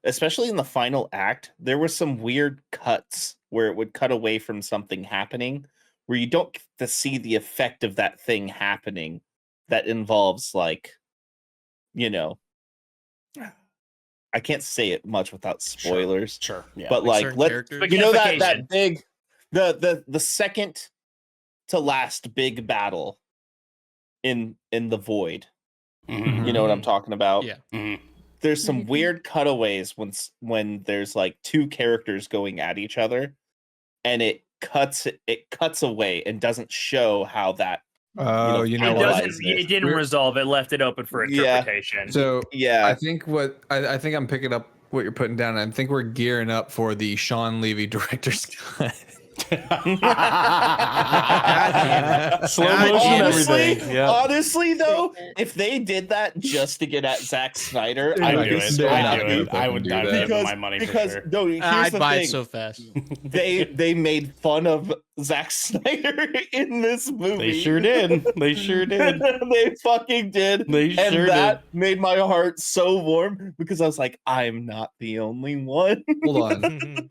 especially in the final act, there were some weird cuts where it would cut away from something happening where you don't get to see the effect of that thing happening that involves like, I can't say it much without spoilers. Sure. Yeah. But Like like certain let characters? that big the second to last big battle in the void. Mhm. You know what I'm talking about? Yeah. Mhm. There's some Mhm. weird cutaways when there's like two characters going at each other, and it cuts away and doesn't show how that Oh, you know It what? finalizes. it didn't resolve. It left it open for Yeah. interpretation. So Yeah. I think I think I'm picking up what you're putting down. I think we're gearing up for the Sean Levy director's cut. Slow God motion and damn it. everything. Yeah. Honestly, though, if they did that just to get at Zack Snyder, I I would would do be it. so They're I'd not happy. do gonna it. I would fucking do give that. them my money for sure. No, here's I'd the buy thing. it so fast. They made fun of Zack Snyder in this movie. They sure did. They sure did. They fucking did. They And sure that made my heart so warm because I was like, I'm not the only one. Hold on.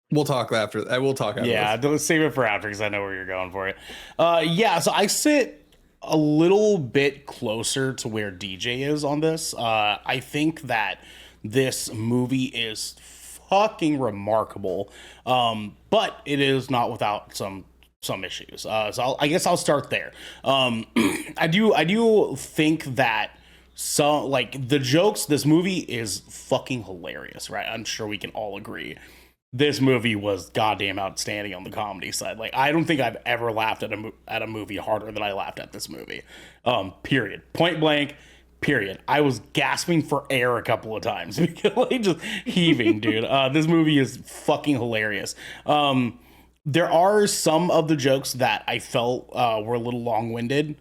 We'll talk after. We'll talk after. Yeah, this. don't save it for after because I know where you're going for it. Yeah, so I sit a little bit closer to where DJ is on this. I think that this movie is fucking remarkable, but it is not without some issues. I guess I'll start there. I do think that some like the jokes. This movie is fucking hilarious, right? I'm sure we can all agree. this movie was goddamn outstanding on the comedy side. Like, I don't think I've ever laughed at a movie harder than I laughed at this movie. Period. Point blank. Period. I was gasping for air a couple of times because like just heaving, dude. This movie is fucking hilarious. There are some of the jokes that I felt were a little long-winded.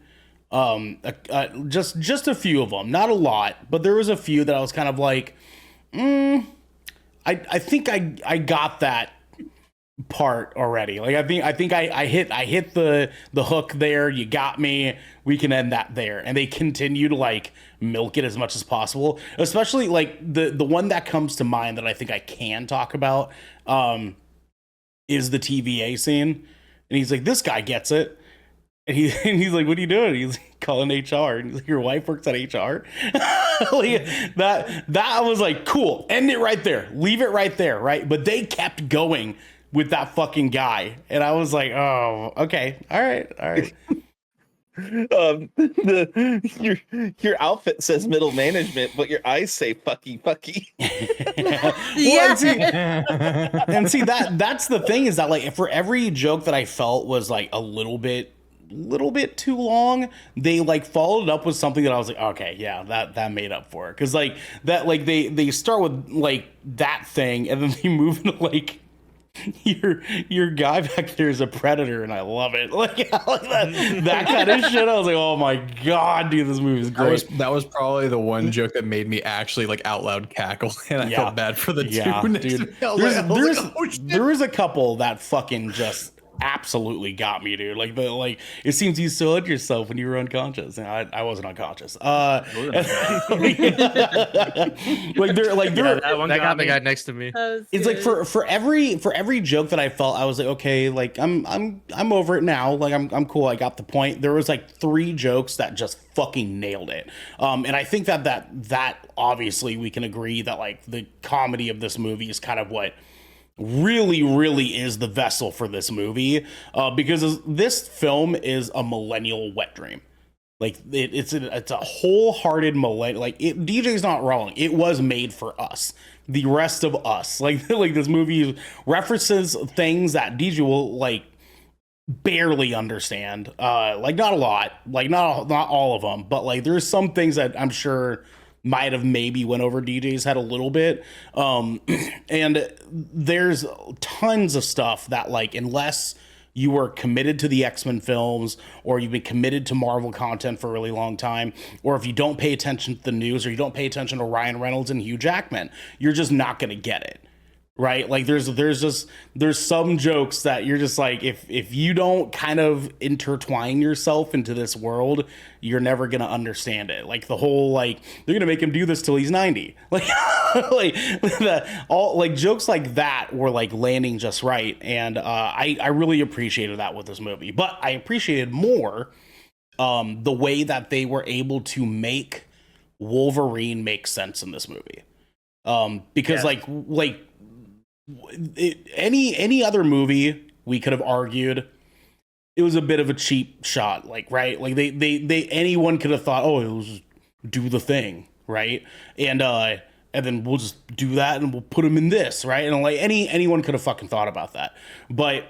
Just a few of them, not a lot, but there was a few that I was kind of like, I think I got that part already. Like I think I hit the hook there. You got me. We can end that there. And they continue to like milk it as much as possible. Especially like the one that comes to mind that I think I can talk about is the TVA scene. And he's like, this guy gets it. And he's like, what are you doing? He's calling HR. And he's like, your wife works at HR? Like, that was like, cool. End it right there. Leave it right there, right? But they kept going with that fucking guy. And I was like, oh, okay. All right. Your outfit says middle management, but your eyes say fucky. Yeah. And see that's the thing is that like for every joke that I felt was like a little bit too long, they like followed up with something that I was like, okay, yeah, that made up for it. Because like that, like they start with like that thing and then they move into like your guy back there is a predator and I love it. Like that kind of shit. I was like, oh my god, dude, this movie is great. That was probably the one joke that made me actually like out loud cackle, and I felt bad for the two next to me. There was a couple that fucking just absolutely got me, dude. Like it seems you sold yourself when you were unconscious. And I wasn't unconscious. Like that got the guy next to me. It's like for every joke that I felt, I was like, okay, like I'm over it now. Like I'm cool. I got the point. There was like 3 jokes that just fucking nailed it. And I think that obviously we can agree that like the comedy of this movie is kind of what really is the vessel for this movie, because this film is a millennial wet dream. Like it's a wholehearted millennial. Like DJ's not wrong. It was made for us, the rest of us. Like this movie references things that DJ will like barely understand. Like not a lot. Like not all of them, but like there's some things that I'm sure might have maybe went over DJ's head a little bit. And there's tons of stuff that like, unless you were committed to the X-Men films or you've been committed to Marvel content for a really long time, or if you don't pay attention to the news or you don't pay attention to Ryan Reynolds and Hugh Jackman, you're just not going to get it. Right? Like there's some jokes that you're just like, if you don't kind of intertwine yourself into this world, you're never gonna understand it. Like the whole like they're gonna make him do this till he's 90. Like all like jokes like that were like landing just right, and I really appreciated that with this movie. But I appreciated more the way that they were able to make Wolverine make sense in this movie. Because like any other movie we could have argued it was a bit of a cheap shot, like right, like they anyone could have thought, oh, it was do the thing, right, and then we'll just do that and we'll put him in this, right, and like anyone could have fucking thought about that, but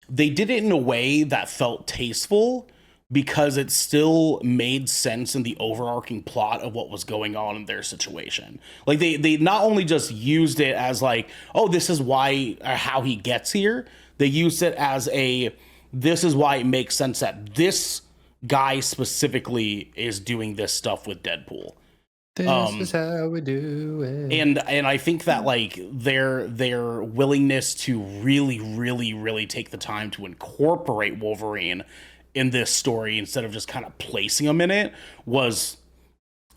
they did it in a way that felt tasteful because it still made sense in the overarching plot of what was going on in their situation. Like they not only just used it as like, oh, this is why or how he gets here. They used it as this is why it makes sense that this guy specifically is doing this stuff with Deadpool. This is how we do it. And I think that like their willingness to really take the time to incorporate Wolverine in this story instead of just kind of placing him in it was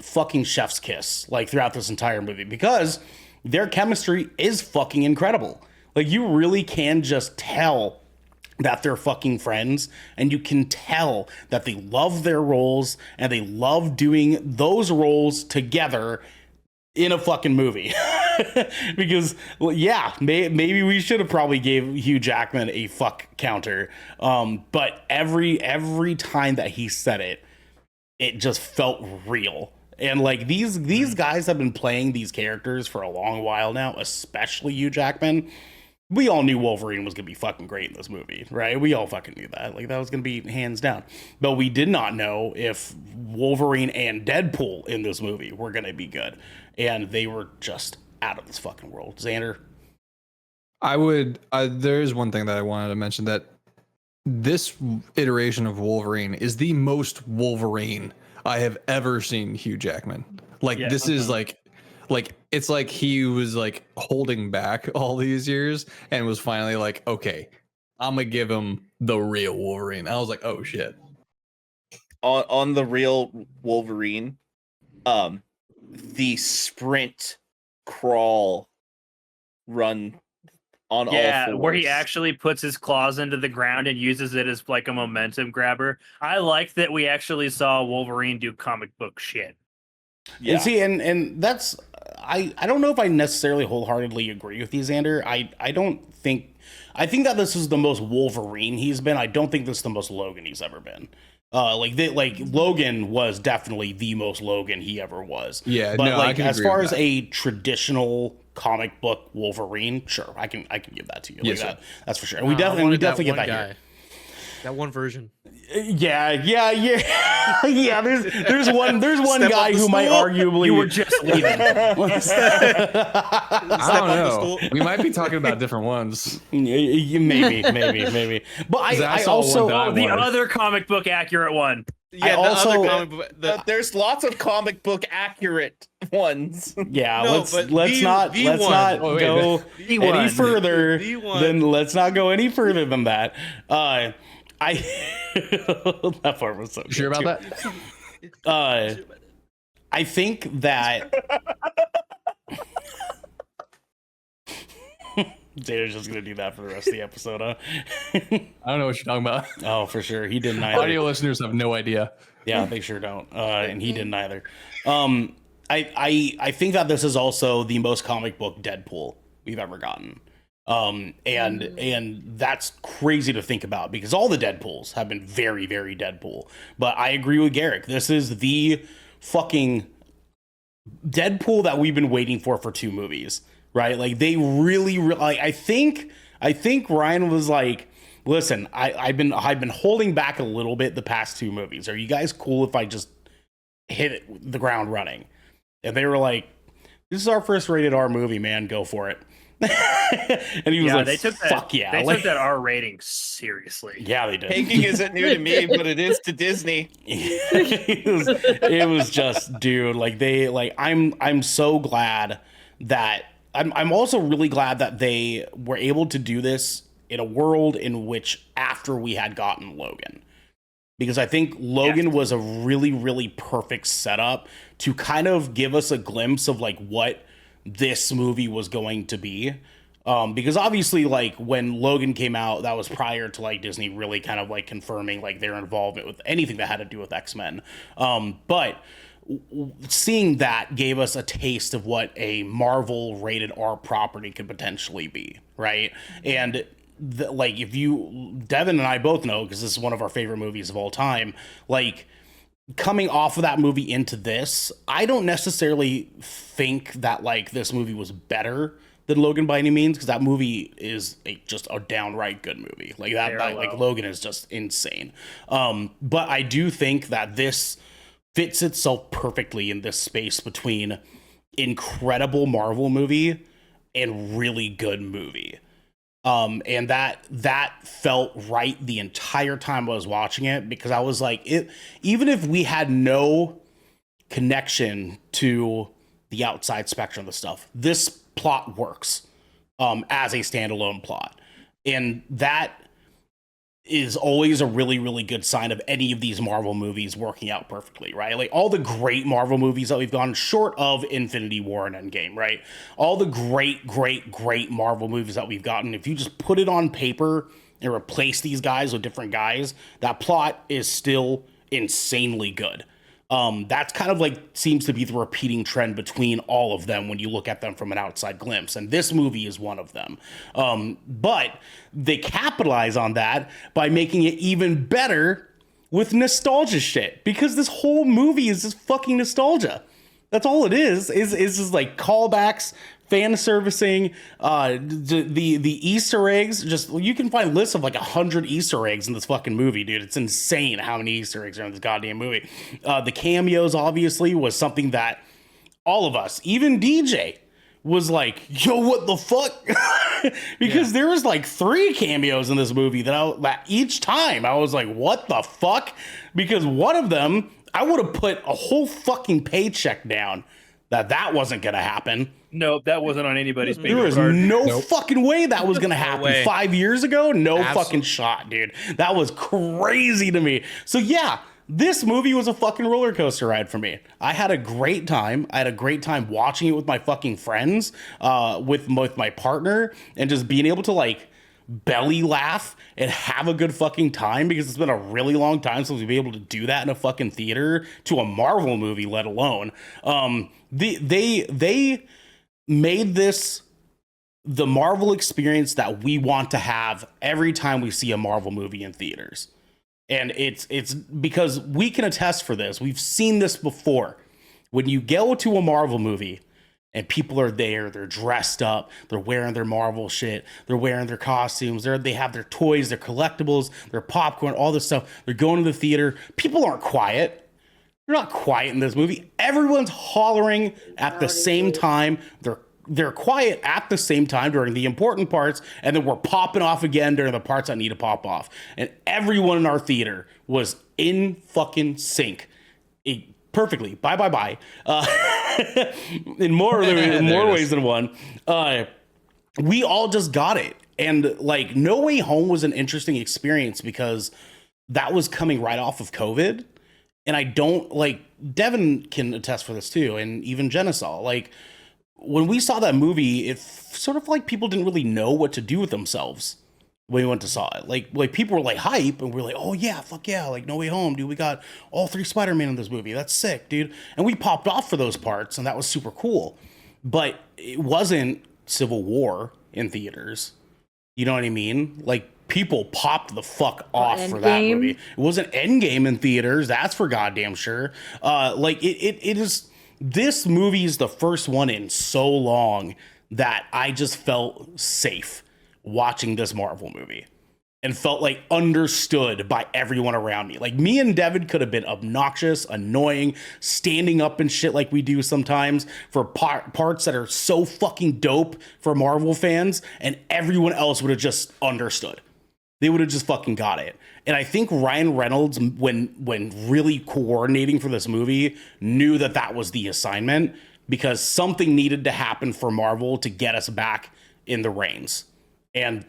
fucking chef's kiss, like throughout this entire movie, because their chemistry is fucking incredible. Like you really can just tell that they're fucking friends, and you can tell that they love their roles and they love doing those roles together in a fucking movie. Because yeah, maybe we should have probably gave Hugh Jackman a fuck counter, but every time that he said it, it just felt real. And like these guys have been playing these characters for a long while now, especially Hugh Jackman. we all knew Wolverine was gonna be fucking great in this movie, right? We all fucking knew that. Like that was gonna be hands down. But we did not know if Wolverine and Deadpool in this movie were gonna be good. And they were just out of this fucking world. Xander? There is one thing that I wanted to mention, that this iteration of Wolverine is the most Wolverine I have ever seen Hugh Jackman. Like this is like it's like he was like holding back all these years and was finally like, okay, I'm gonna give him the real Wolverine. I was like, oh shit. On the real Wolverine, the sprint, crawl, run on all fours. Where he actually puts his claws into the ground and uses it as like a momentum grabber. I like that we actually saw Wolverine do comic book shit. Yeah. And see, and that's I don't know if I necessarily wholeheartedly agree with you, Xander. I think that this is the most Wolverine he's been. I don't think this is the most Logan he's ever been. Logan was definitely the most Logan he ever was. Yeah, but no, like as far as a traditional comic book Wolverine, sure, I can give that to you. Yes, like that's for sure. And we definitely get that here. That one version. Yeah. There's one guy who might arguably You were just leaving. I don't know. We might be talking about different ones. Maybe. But I also the other comic book accurate one. Yeah, other comic book. There's lots of comic book accurate ones. Yeah, No, let's not go any further. Then let's not go any further than that. That part was so good Sure about too. that? I think that Xander's just gonna do that for the rest of the episode, huh? I don't know what you're talking about. Oh, for sure. He didn't either. Audio listeners have no idea. Yeah, they sure don't. And he didn't either. I think that this is also the most comic book Deadpool we've ever gotten. And that's crazy to think about because all the Deadpools have been very, very Deadpool. But I agree with Garrick. This is the fucking Deadpool that we've been waiting for 2 movies, right? Like they really like. I think Ryan was like, listen, I've been holding back a little bit the past 2 movies. Are you guys cool if I just hit the ground running? And they were like, this is our first rated R movie, man. Go for it. And he was like, they took that, fuck yeah. They took that R rating seriously. Yeah, they did. Taking isn't new to me, but it is to Disney. it was just, dude, like I'm so glad that I'm also really glad that they were able to do this in a world in which after we had gotten Logan. Because I think Logan was a really, really perfect setup to kind of give us a glimpse of like what this movie was going to be. Because obviously, like when Logan came out, that was prior to like Disney really kind of like confirming like their involvement with anything that had to do with X-Men. But seeing that gave us a taste of what a Marvel rated R property could potentially be, right? And like if you, Devin and I both know, because this is one of our favorite movies of all time, like coming off of that movie into this, I don't necessarily think that like this movie was better than Logan by any means, because that movie is just a downright good movie. Like like Logan is just insane. But I do think that this fits itself perfectly in this space between incredible Marvel movie and really good movie. And that felt right the entire time I was watching it, because I was like, even if we had no connection to the outside spectrum of the stuff, this plot works as a standalone plot. And that is always a really, really good sign of any of these Marvel movies working out perfectly, right? Like all the great Marvel movies that we've gone short of Infinity War and Endgame, right? All the great Marvel movies that we've gotten, if you just put it on paper and replace these guys with different guys, that plot is still insanely good. That's kind of like seems to be the repeating trend between all of them when you look at them from an outside glimpse. And this movie is one of them. But they capitalize on that by making it even better with nostalgia shit, because this whole movie is just fucking nostalgia. That's all it is just like callbacks, fan servicing, the Easter eggs. Just you can find lists of like 100 Easter eggs in this fucking movie, dude. It's insane how many Easter eggs are in this goddamn movie. The cameos obviously was something that all of us, even DJ, was like, yo, what the fuck? Because there was like 3 cameos in this movie that each time I was like, what the fuck? Because one of them, I would have put a whole fucking paycheck down that wasn't gonna happen. Nope, that wasn't on anybody's bingo There was card. no fucking way that was gonna happen. way. 5 years ago, no Absolutely. fucking shot, dude. That was crazy to me. So yeah, this movie was a fucking roller coaster ride for me. I had a great time. I had a great time watching it with my fucking friends, with my partner, and just being able to like belly laugh and have a good fucking time, because it's been a really long time since we've been able to do that in a fucking theater to a Marvel movie, let alone. They made this the Marvel experience that we want to have every time we see a Marvel movie in theaters. And it's because we can attest for this. We've seen this before. When you go to a Marvel movie and people are there, they're dressed up, they're wearing their Marvel shit, they're wearing their costumes, they have their toys, their collectibles, their popcorn, all this stuff. They're going to the theater. People aren't quiet. They're not quiet in this movie. Everyone's hollering at the same time. They're quiet at the same time during the important parts, and then we're popping off again during the parts that need to pop off. And everyone in our theater was in fucking sync. Perfectly. Bye. In more ways than one. We all just got it. And like No Way Home was an interesting experience because that was coming right off of COVID. And I don't like, Devin can attest for this too, and even Genesaw. Like, when we saw that movie, it sort of like people didn't really know what to do with themselves when we went to saw it. Like people were like hype, and we're like, oh yeah, fuck yeah, like No Way Home, dude. We got all 3 Spider-Man in this movie. That's sick, dude. And we popped off for those parts, and that was super cool. But it wasn't Civil War in theaters. You know what I mean? Like, people popped the fuck off for that movie. It wasn't Endgame in theaters. That's for goddamn sure. Like it is. This movie is the first one in so long that I just felt safe watching this Marvel movie and felt like understood by everyone around me. Like, me and Devin could have been obnoxious, annoying, standing up and shit like we do sometimes for parts that are so fucking dope for Marvel fans, and everyone else would have just understood. They would have just fucking got it. And I think Ryan Reynolds, when really coordinating for this movie, knew that was the assignment, because something needed to happen for Marvel to get us back in the reins. And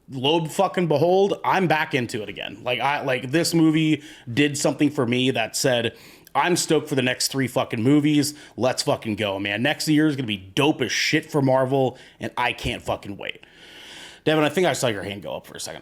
lo fucking behold, I'm back into it again. Like this movie did something for me that said, I'm stoked for the next 3 fucking movies. Let's fucking go, man. Next year is gonna be dope as shit for Marvel, and I can't fucking wait. Devin, I think I saw your hand go up for a second.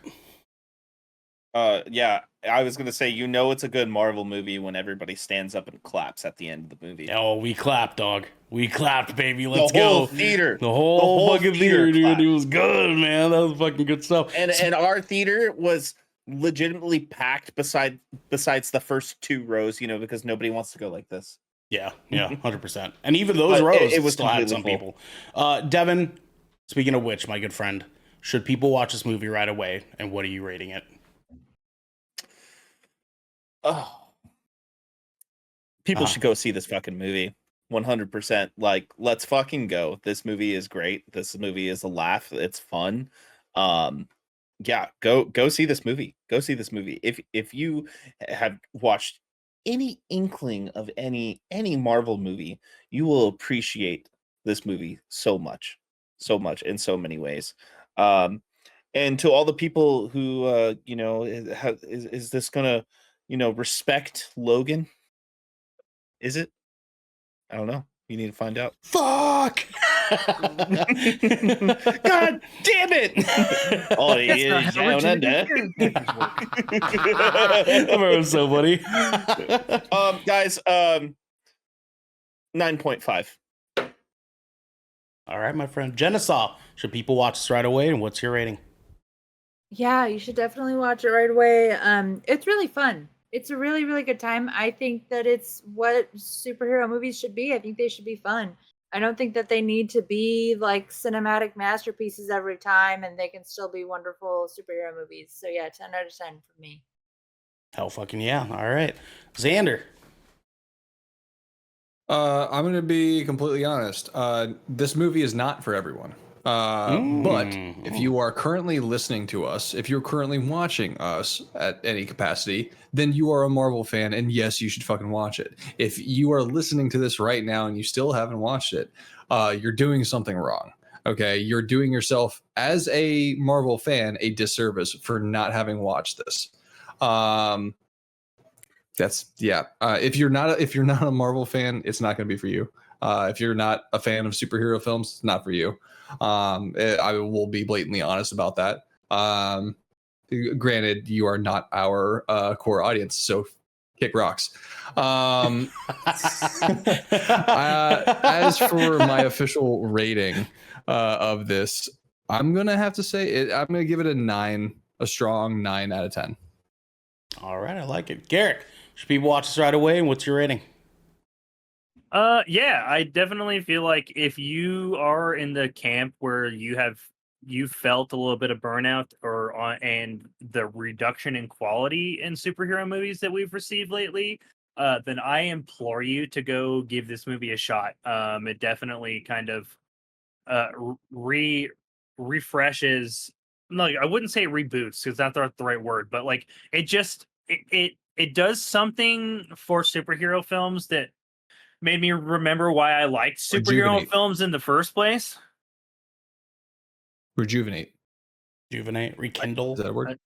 Yeah, I was gonna say, it's a good Marvel movie when everybody stands up and claps at the end of the movie. Oh, we clapped, dog. We clapped, baby. Let's the whole go. Theater. The whole fucking theater, dude. clapped. It was good, man. That was fucking good stuff. And our theater was legitimately packed besides the first 2 rows, because nobody wants to go like this. Yeah, 100%. And even those rows, it was still had some full. people. Devin, speaking of which, my good friend, should people watch this movie right away? And what are you rating it? Oh, people should go see this fucking movie. 100%. Like, let's fucking go. This movie is great. This movie is a laugh. It's fun. Yeah, go see this movie. Go see this movie. If you have watched any inkling of any Marvel movie, you will appreciate this movie so much in so many ways. And to all the people who is this gonna respect Logan? Is it? I don't know. You need to find out. Fuck! God damn it! Oh, yeah, down under. That was so funny. Guys, 9.5. All right, my friend. Genesaw, should people watch this right away? And what's your rating? Yeah, you should definitely watch it right away. It's really fun. It's a really, really good time. I think that it's what superhero movies should be. I think they should be fun. I don't think that they need to be like cinematic masterpieces every time, and they can still be wonderful superhero movies. So yeah, 10 out of 10 for me. Hell fucking yeah. All right. Xander. I'm gonna be completely honest. This movie is not for everyone. But if you are currently listening to us, if you're currently watching us at any capacity, then you are a Marvel fan, and yes, you should fucking watch it. If you are listening to this right now and you still haven't watched it, you're doing something wrong. Okay, you're doing yourself as a Marvel fan a disservice for not having watched this. That's yeah. If you're not a Marvel fan, it's not going to be for you. If you're not a fan of superhero films, it's not for you. I will be blatantly honest about that. Granted, you are not our core audience, so kick rocks. As for my official rating of this, I'm gonna have to say I'm gonna give it a strong 9 out of 10. All right, I like it. Garrick, should people watch this right away? And what's your rating? Yeah, I definitely feel like if you are in the camp where you felt a little bit of burnout and the reduction in quality in superhero movies that we've received lately, then I implore you to go give this movie a shot. It definitely kind of refreshes. No, I wouldn't say reboots because that's not the right word, but like it does something for superhero films that made me remember why I liked superhero Rejuvenate. films in the first place. Rejuvenate. Rekindle. Is that a word?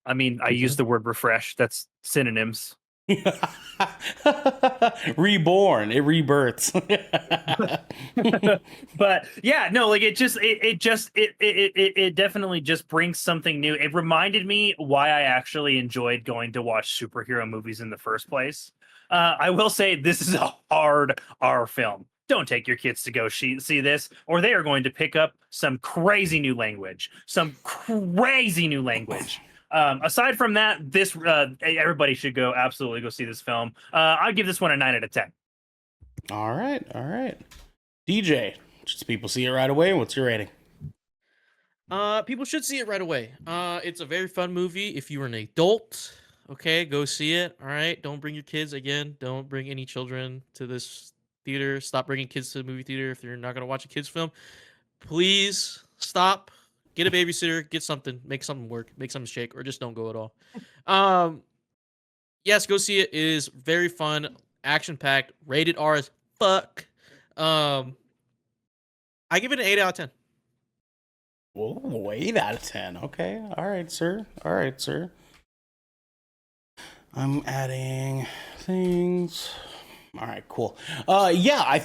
I mean, I use the word refresh. That's synonyms. Reborn. It rebirths. But yeah, no, like it definitely just brings something new. It reminded me why I actually enjoyed going to watch superhero movies in the first place. I will say this is a hard R film. Don't take your kids to go see this, or they are going to pick up some crazy new language. Aside from that, this everybody should absolutely go see this film. I'll give this one a 9 out of 10. All right. DJ, should people see it right away? What's your rating? People should see it right away. It's a very fun movie. If you are an adult, okay, go see it. All right, don't bring your kids again. Don't bring any children to this theater. Stop bringing kids to the movie theater if you're not gonna watch a kids film. Please stop. Get a babysitter. Get something. Make something work. Make something shake, or just don't go at all. Yes, go see it. It is very fun, action packed, rated R as fuck. I give it an 8 out of 10. Whoa, 8 out of 10. Okay. All right, sir. I'm adding things. All right, cool. Yeah, I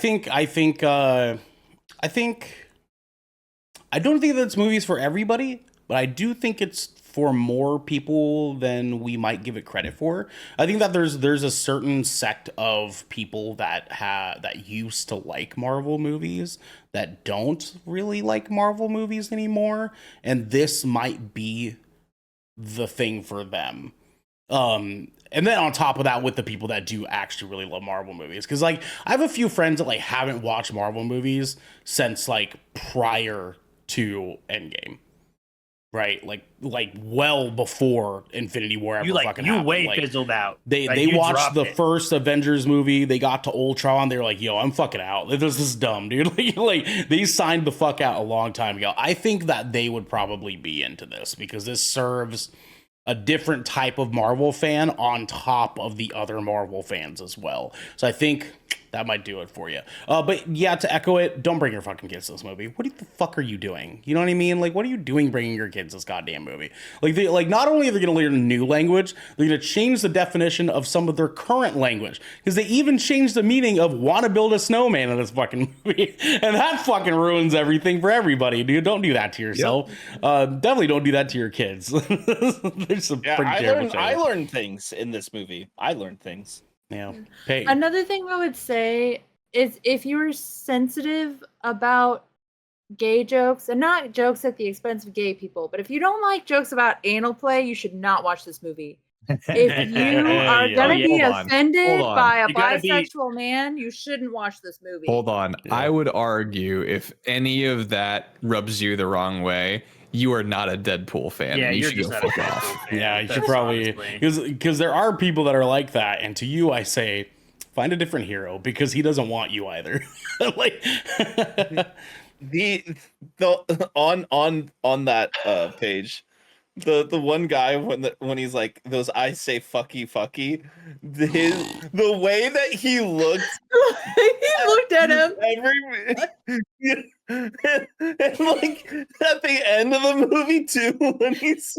don't think that this movie is for everybody, but I do think it's for more people than we might give it credit for. I think that there's a certain sect of people that used to like Marvel movies that don't really like Marvel movies anymore, and this might be the thing for them. And then on top of that, with the people that do actually really love Marvel movies, because like I have a few friends that like haven't watched Marvel movies since like prior to Endgame, right? Like well before Infinity War ever fucking happened. You like, fizzled out. They You watched the it. first Avengers movie. They got to Ultron. They were like, "Yo, I'm fucking out. This is dumb, dude." like they signed the fuck out a long time ago. I think that they would probably be into this because this serves a different type of Marvel fan on top of the other Marvel fans as well. So I think that might do it for you. But yeah, to echo it, don't bring your fucking kids to this movie. What the fuck are you doing? You know what I mean? Like, what are you doing bringing your kids to this goddamn movie? Like, not only are they going to learn a new language, they're going to change the definition of some of their current language. Because they even changed the meaning of want to build a snowman in this fucking movie. And that fucking ruins everything for everybody, dude. Don't do that to yourself. Yep. Definitely don't do that to your kids. There's some pretty terrible shit. I learned things in this movie. I learned things. Yeah. Another thing I would say is if you're sensitive about gay jokes, and not jokes at the expense of gay people, but if you don't like jokes about anal play, you should not watch this movie. If you are Yeah. gonna be Hold on, offended hold on. by a You gotta be- bisexual man, you shouldn't watch this movie. Hold on. Yeah. I would argue if any of that rubs you the wrong way, you are not a Deadpool fan. Yeah, and you you're should just go not a fuck off. Deadpool fan. Yeah, you should That's probably honestly- because there are people that are like that, and to you, I say, find a different hero because he doesn't want you either. Like, the on that page, the one guy when he's like those I say fucky the way that he looked He looked at him. and like at the end of the movie too, when he's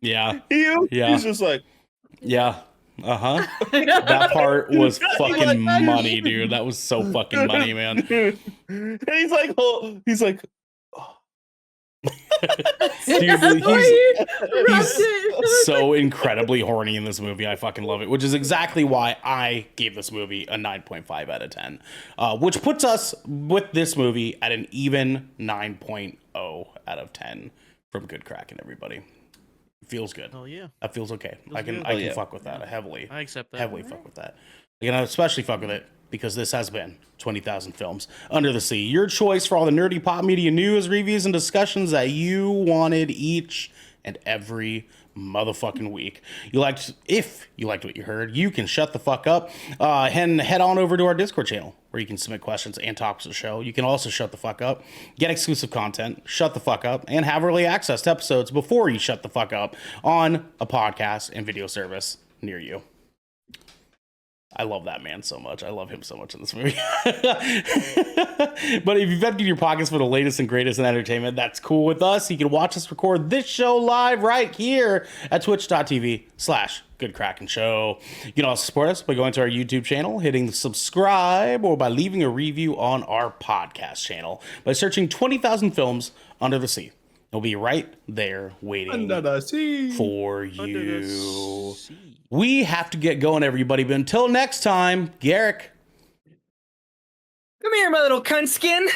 yeah, he's just like, yeah, that part was fucking Like, money, dude. That was so fucking money, man. dude. And he's like, oh. Dude, That's why he rubbed he's it. so incredibly horny in this movie. I fucking love it, which is exactly why I gave this movie a 9.5 out of 10, which puts us with this movie at an even 9.0 out of 10 from Good Kraken, everybody. Feels good. Oh yeah, That feels okay. I can good. I Oh, can yeah. fuck with that heavily. I accept that. Heavily fuck with that. You know, especially fuck with it because this has been 20,000 Films Under the Sea. Your choice for all the nerdy pop media news, reviews, and discussions that you wanted each and every motherfucking week. If you liked what you heard, you can shut the fuck up and head on over to our Discord channel where you can submit questions and topics of the show. You can also shut the fuck up, get exclusive content, shut the fuck up, and have early access to episodes before you shut the fuck up on a podcast and video service near you. I love that man so much. I love him so much in this movie. But if you've emptied your pockets for the latest and greatest in entertainment, that's cool with us. You can watch us record this show live right here at twitch.tv/Good Kraken Show. You can also support us by going to our YouTube channel, hitting subscribe, or by leaving a review on our podcast channel by searching 20,000 Films Under the Sea. It'll be right there waiting the sea. for Under the you. sea. We have to get going, everybody. But until next time, Garrick. Come here, my little cunt skin.